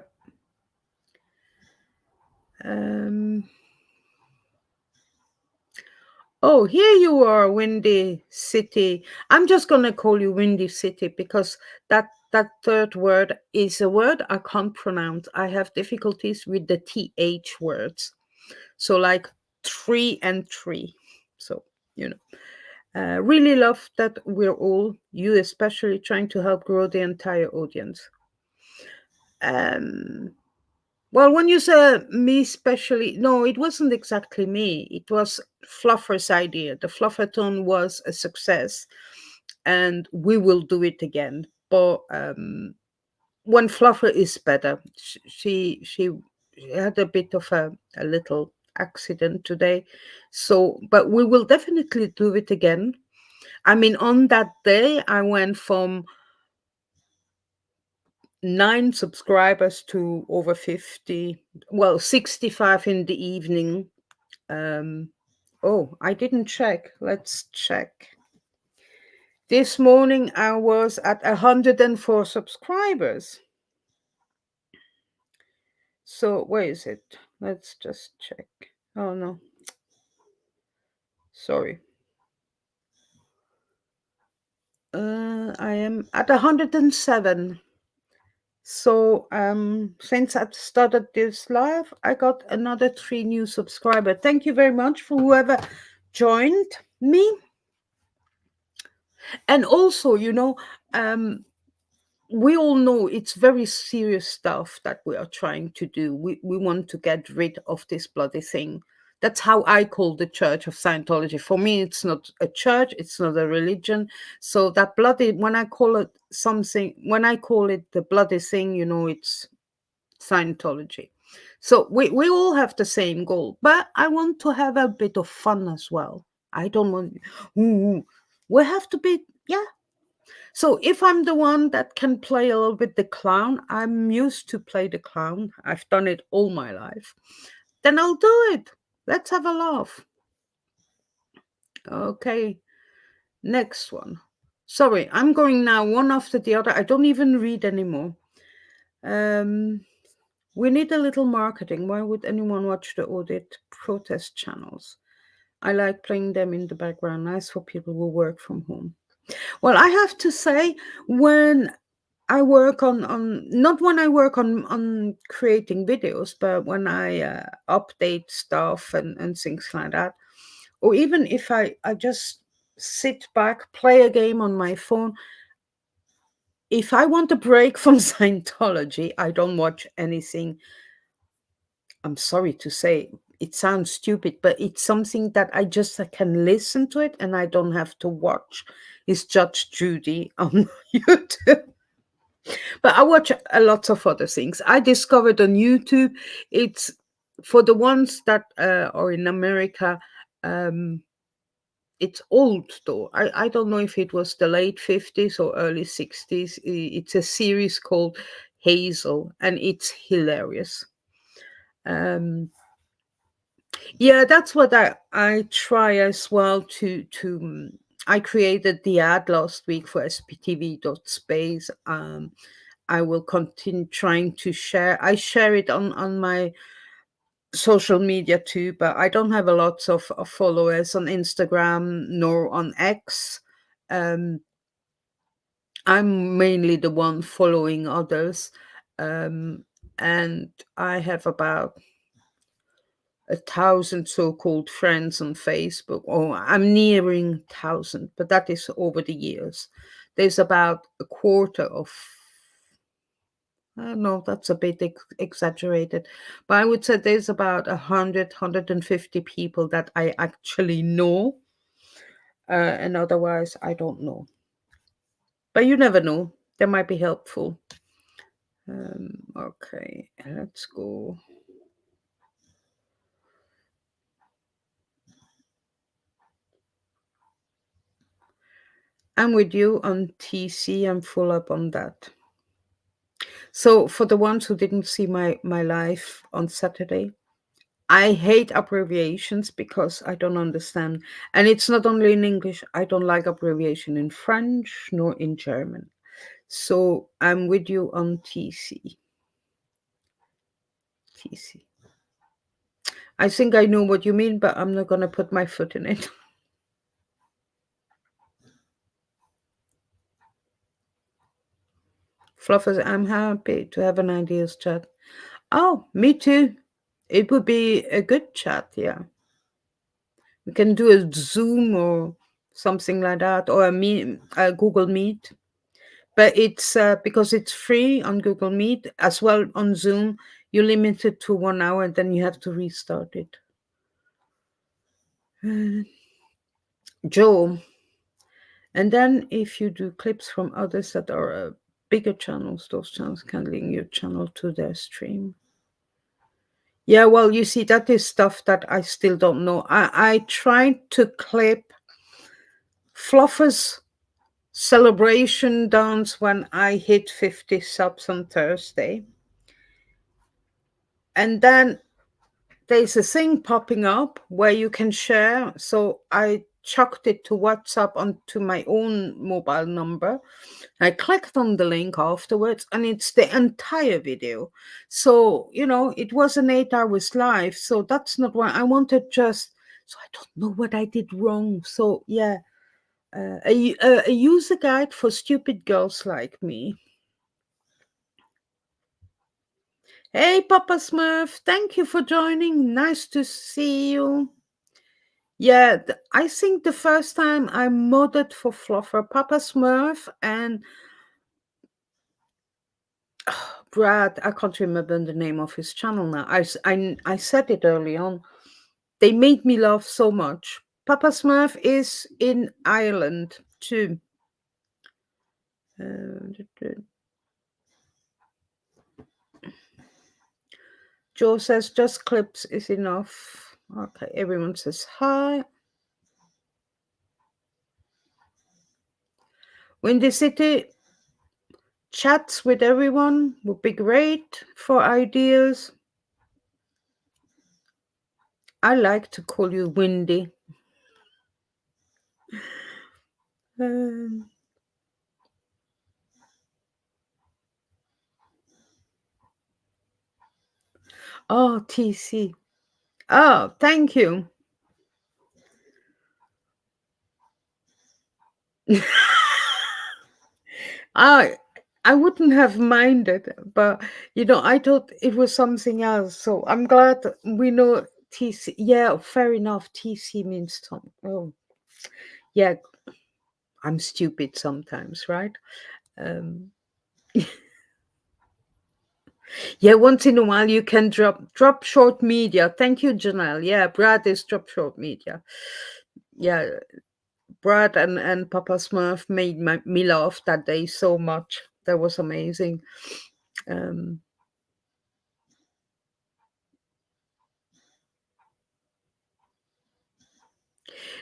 Um. Oh, here you are, Windy City. I'm just gonna call you Windy City because that third word is a word I can't pronounce. I have difficulties with the th words. So like three and three. So you know, really love that we're all, you especially, trying to help grow the entire audience. Um, well, when you say me specially, no, it wasn't exactly me. It was Fluffer's idea. The Flufferton was a success, and we will do it again. But when Fluffer is better, she had a bit of a little accident today, so but we will definitely do it again. I mean, on that day, I went from 9 subscribers to over 50, well, 65 in the evening. Um, oh, I didn't check. Let's check. This morning I was at 104 subscribers. So where is it? Let's just check. Oh no, sorry. I am at 107. So since I started this live, I got another 3 new subscribers. Thank you very much for whoever joined me. And also, um, we all know it's very serious stuff that we are trying to do. We want to get rid of this bloody thing. That's how I call the Church of Scientology. For me, it's not a church, it's not a religion. So that bloody, when I call it something, when I call it the bloody thing, it's Scientology. So we all have the same goal, but I want to have a bit of fun as well. I don't want, ooh, we have to be, yeah. So if I'm the one that can play a little bit the clown, I'm used to play the clown. I've done it all my life. Then I'll do it. Let's have a laugh. Okay, next one. Sorry, I'm going now one after the other. I don't even read anymore. Um, we need a little marketing. Why would anyone watch the audit protest channels? I like playing them in the background. Nice for people who work from home. Well, I have to say, when I work on not when I work on creating videos, but when I update stuff and things like that, or even if I just sit back, play a game on my phone. If I want a break from Scientology, I don't watch anything. I'm sorry to say, it sounds stupid, but it's something that I can listen to it and I don't have to watch. Is Judge Judy on YouTube? But I watch a lot of other things. I discovered on YouTube. It's for the ones that are in America. Um, it's old though. I don't know if it was the late 50s or early 60s. It's a series called Hazel, and it's hilarious. Um, yeah, that's what I try as well I created the ad last week for sptv.space. I will continue trying to share. I share it on my social media too, but I don't have a lot of followers on Instagram nor on X. Um, I'm mainly the one following others, and I have about 1,000 so-called friends on Facebook. Oh, I'm nearing 1,000, but that is over the years. There's about a quarter of, no, that's a bit exaggerated, but I would say there's about 150 people that I actually know, and otherwise I don't know. But you never know; they might be helpful. Okay, let's go. I'm with you on TC. I'm full up on that. So for the ones who didn't see my live on Saturday, I hate abbreviations because I don't understand. And it's not only in English. I don't like abbreviation in French nor in German. So I'm with you on TC. TC. I think I know what you mean, but I'm not going to put my foot in it. Fluffers, I'm happy to have an ideas chat. Oh, me too. It would be a good chat, yeah. We can do a Zoom or something like that, or a Google Meet. But it's because it's free on Google Meet as well on Zoom. You limit it to 1 hour, and then you have to restart it. Joe, and then if you do clips from others that are bigger channels, those channels can link your channel to their stream. Yeah, well, you see, that is stuff that I still don't know. I tried to clip Fluffer's celebration dance when I hit 50 subs on Thursday. And then there's a thing popping up where you can share. So I chucked it to WhatsApp onto my own mobile number. I clicked on the link afterwards, and it's the entire video. So, it was an 8 hours live. So that's not why I wanted just, so I don't know what I did wrong. So, yeah, a user guide for stupid girls like me. Hey, Papa Smurf, thank you for joining. Nice to see you. Yeah, I think the first time I modded for Fluffer, Papa Smurf and Brad, I can't remember the name of his channel now. I said it early on. They made me laugh so much. Papa Smurf is in Ireland too. Joe says just clips is enough. Okay, everyone says hi. Windy City chats with everyone would be great for ideas. I like to call you Windy. Oh, TC. Oh, thank you. I wouldn't have minded, but I thought it was something else. So I'm glad we know TC. Yeah, fair enough. TC means Tom. Oh, yeah. I'm stupid sometimes, right? Um, yeah, once in a while you can drop short media. Thank you, Janelle. Yeah, Brad is drop short media. Yeah, Brad and Papa Smurf made me laugh that day so much. That was amazing.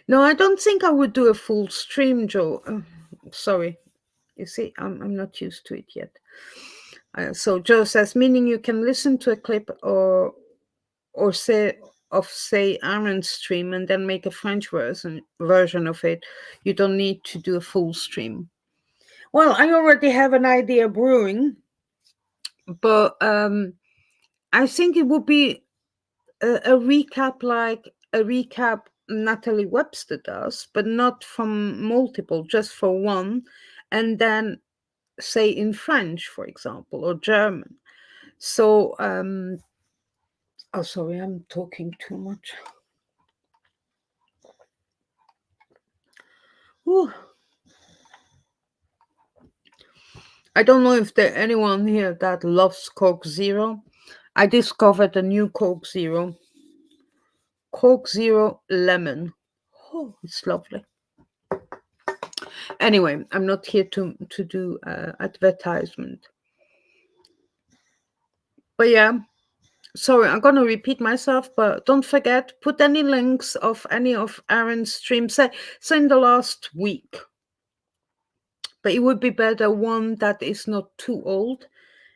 No, I don't think I would do a full stream, Joe. Sorry. You see, I'm not used to it yet. So Joe says, meaning you can listen to a clip or say Aaron's stream and then make a French version of it. You don't need to do a full stream. Well, I already have an idea brewing, but I think it would be a recap like a recap Natalie Webster does, but not from multiple, just for one, and then say in French, for example, or German. So, oh, sorry, I'm talking too much. Whew. I don't know if there's anyone here that loves Coke Zero. I discovered a new Coke Zero Lemon. Oh, it's lovely. Anyway, I'm not here to do advertisement. But yeah, sorry, I'm going to repeat myself, but don't forget, put any links of any of Aaron's streams, say in the last week. But it would be better one that is not too old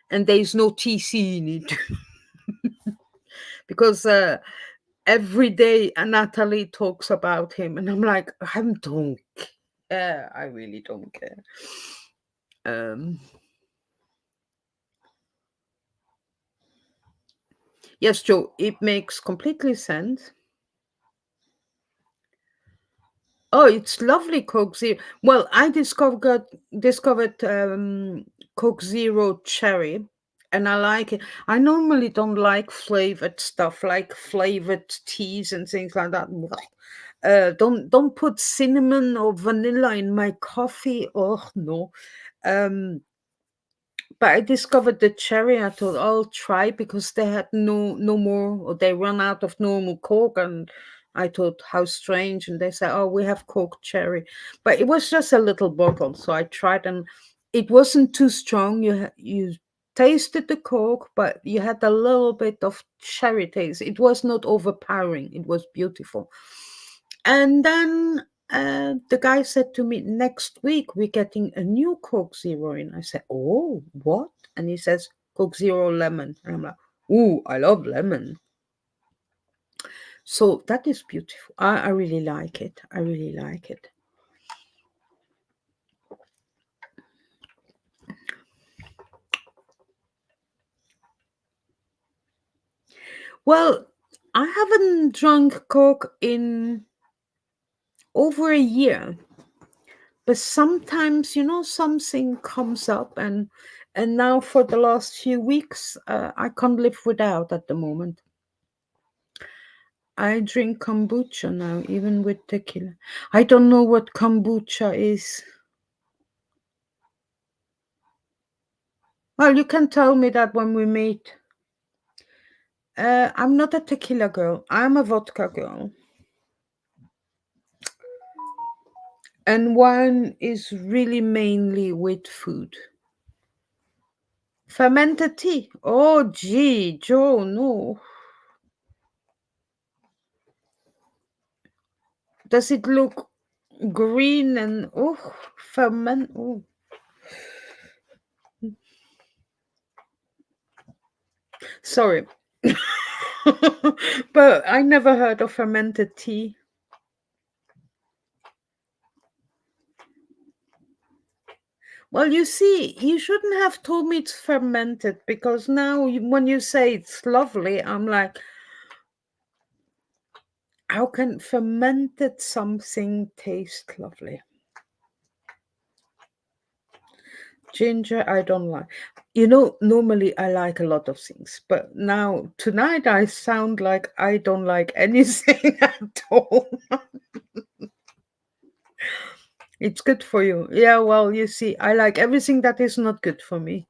and there is no TC in it. Because every day Natalie talks about him and I'm like, I don't care. I really don't care. Um, yes, Joe, it makes completely sense. Oh, it's lovely Coke Zero. Well, I discovered Coke Zero Cherry, and I like it. I normally don't like flavored stuff, like flavored teas and things like that. Don't put cinnamon or vanilla in my coffee. Oh no. Um, but I discovered the cherry. I thought I'll try because they had no more, or they run out of normal Coke, and I thought how strange. And they said, "Oh, we have Coke cherry," but it was just a little bottle, so I tried, and it wasn't too strong. You tasted the Coke, but you had a little bit of cherry taste. It was not overpowering. It was beautiful. And then the guy said to me, next week we're getting a new Coke Zero in. I said, oh, what? And he says, Coke Zero lemon. And I'm like, ooh, I love lemon. So that is beautiful. I really like it. I really like it. Well, I haven't drunk Coke in over a year, but sometimes, something comes up, and now for the last few weeks, I can't live without at the moment. I drink kombucha now, even with tequila. I don't know what kombucha is. Well, you can tell me that when we meet. I'm not a tequila girl. I'm a vodka girl. And wine is really mainly with food. Fermented tea. Oh, gee, Joe, no. Does it look green and ferment? Oh, sorry. But I never heard of fermented tea. Well, you see, you shouldn't have told me it's fermented because now when you say it's lovely, I'm like, how can fermented something taste lovely? Ginger, I don't like. Normally I like a lot of things, but now tonight I sound like I don't like anything at all. It's good for you. Yeah, well, you see, I like everything that is not good for me.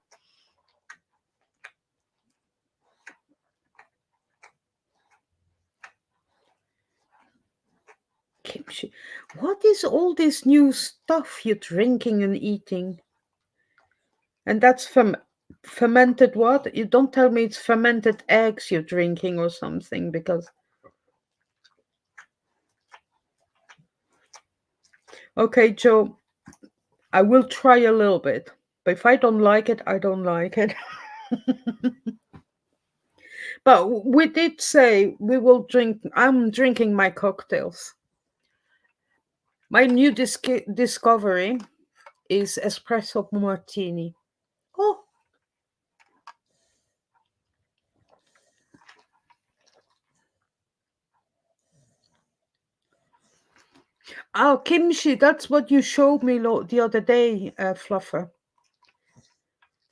Kimchi. What is all this new stuff you're drinking and eating? And that's fermented what? You don't tell me it's fermented eggs you're drinking or something because okay, Joe, I will try a little bit. But if I don't like it, I don't like it. But we did say we will drink. I'm drinking my cocktails. My new discovery is espresso martini. Oh, oh, kimchi. That's what you showed me the other day, Fluffer.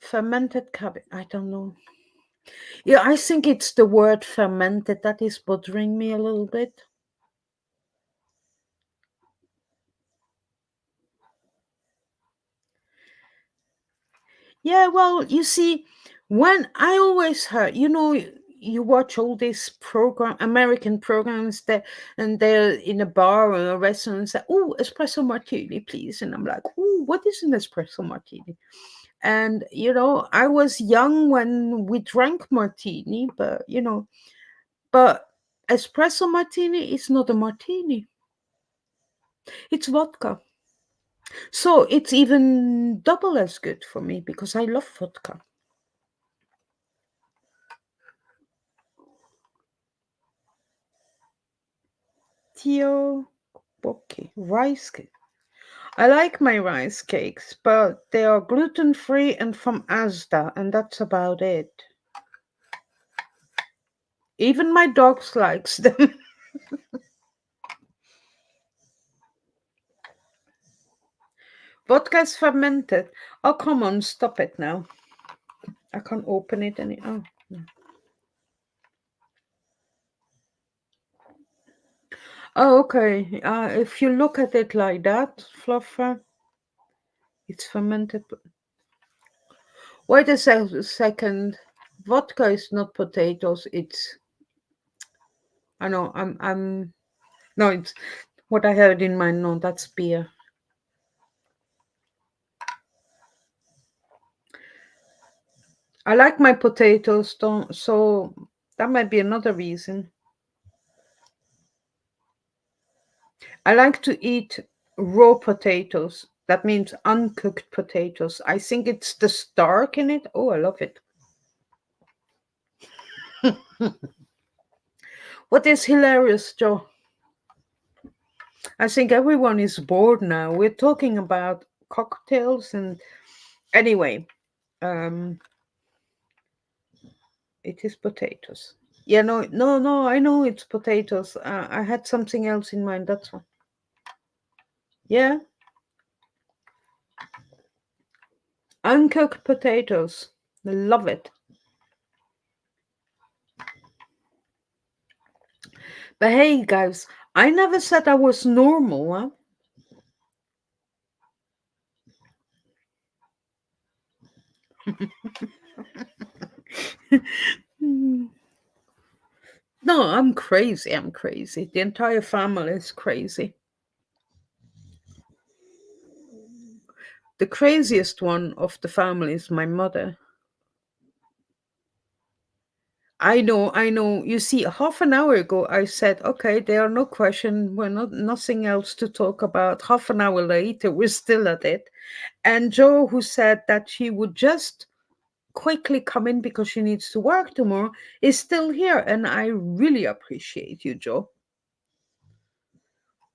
Fermented cabbage. I don't know. Yeah, I think it's the word fermented that is bothering me a little bit. Yeah, well, you see, when I always heard, you watch all these American programs that, and they're in a bar or a restaurant and say, "Oh, espresso martini, please," and I'm like, "Oh, what is an espresso martini?" And I was young when we drank martini, but espresso martini is not a martini; it's vodka. So it's even double as good for me because I love vodka. Tio Boki, rice cake. I like my rice cakes, but they are gluten free and from Asda, and that's about it. Even my dogs likes them. Vodka is fermented. Oh, come on, stop it now. I can't open it any. Oh, no. Oh, okay. If you look at it like that, Fluffer, it's fermented. Wait a second. Vodka is not potatoes. It's. I know. I'm. No, it's what I heard in my. No, that's beer. I like my potatoes, don't. So that might be another reason. I like to eat raw potatoes. That means uncooked potatoes. I think it's the stark in it. Oh, I love it. What is hilarious, Joe? I think everyone is bored now. We're talking about cocktails and anyway, um, it is potatoes. Yeah, no, no, no. I know it's potatoes. I had something else in mind. That's one. Yeah, uncooked potatoes. Love it. But hey, guys, I never said I was normal. Huh? Hmm. No, I'm crazy. I'm crazy. The entire family is crazy. The craziest one of the family is my mother. I know, I know. You see, half an hour ago I said, okay, there are no questions. We're not nothing else to talk about. Half an hour later, we're still at it. And Joe, who said that she would just quickly come in because she needs to work tomorrow, is still here. And I really appreciate you, Joe.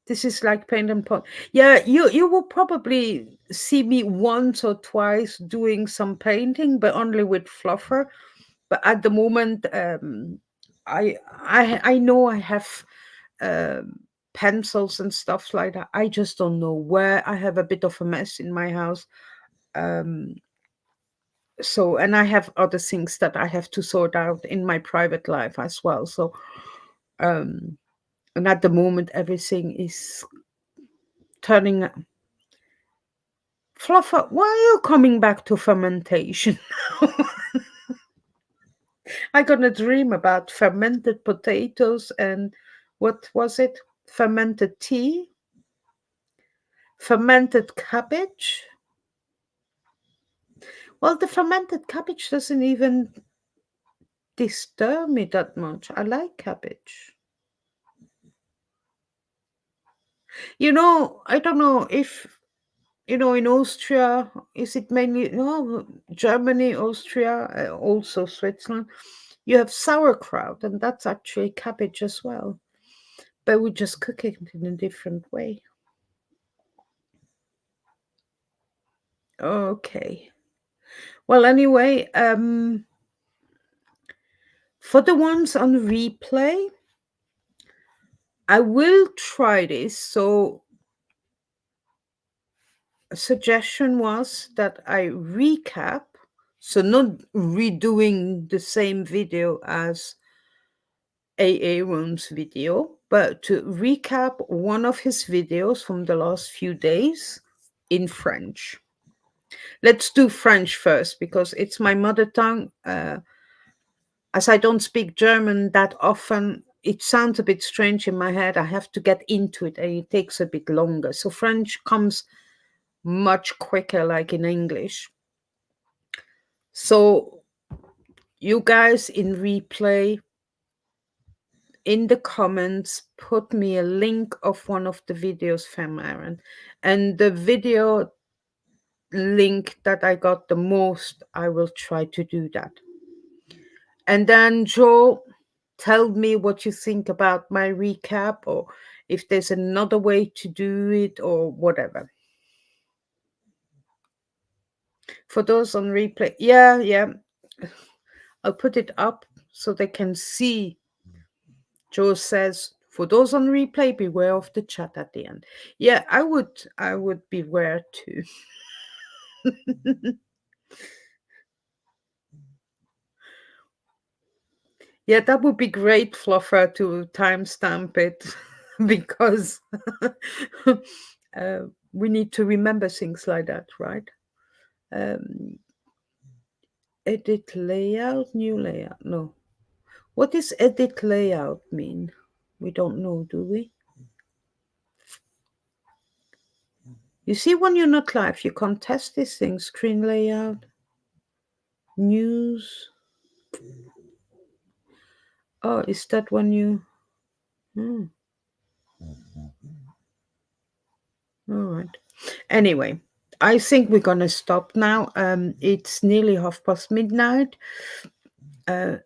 This is like paint and pot. Yeah, you will probably see me once or twice doing some painting, but only with fluffer. But at the moment, I know I have pencils and stuff like that. I just don't know where. I have a bit of a mess in my house. Um, so and I have other things that I have to sort out in my private life as well. So um, and at the moment, everything is turning. Fluffer, why are you coming back to fermentation? I got a dream about fermented potatoes and what was it? Fermented tea, fermented cabbage. Well, the fermented cabbage doesn't even disturb me that much. I like cabbage. I don't know if, in Austria, is it mainly, no, Germany, Austria, also Switzerland, you have sauerkraut, and that's actually cabbage as well. But we just cook it in a different way. Okay. Well, anyway, for the ones on replay, I will try this. So, a suggestion was that I recap, so not redoing the same video as Aaron's video, but to recap one of his videos from the last few days in French. Let's do French first because it's my mother tongue. As I don't speak German that often, it sounds a bit strange in my head. I have to get into it and it takes a bit longer. So French comes much quicker, like in English. So, you guys in replay, in the comments, put me a link of one of the videos from Aaron. And the video link that I got the most, I will try to do that. And then, Joe, tell me what you think about my recap or if there's another way to do it or whatever. For those on replay, yeah, yeah. I'll put it up so they can see. Joe says, for those on replay, beware of the chat at the end. Yeah, I would beware too. Yeah, that would be great, Fluffer, to timestamp it because uh, we need to remember things like that, right? Um, edit layout, new layout. No. What does edit layout mean? We don't know, do we? You see, when you're not live, you can't test these things. Screen layout, news. Oh, is that when you... Hmm, all right. Anyway, I think we're going to stop now. It's nearly midnight. Uh,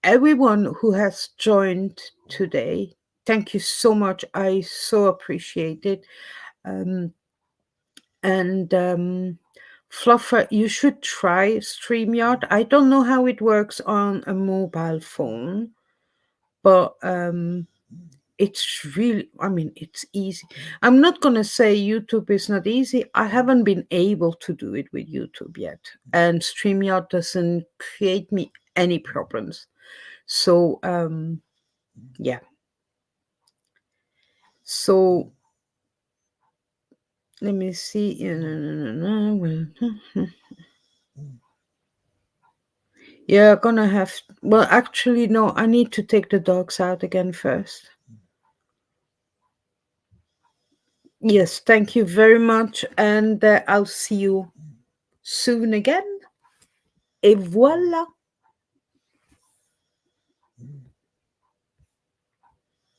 everyone who has joined today, thank you so much. I so appreciate it. Um, and Fluffer, you should try StreamYard. I don't know how it works on a mobile phone, but it's really, I mean, it's easy. I'm not going to say YouTube is not easy. I haven't been able to do it with YouTube yet. And StreamYard doesn't create me any problems. So, yeah. So, let me see. Yeah, gonna have. Well, actually, no. I need to take the dogs out again first. Yes, thank you very much, and I'll see you soon again. Et voilà.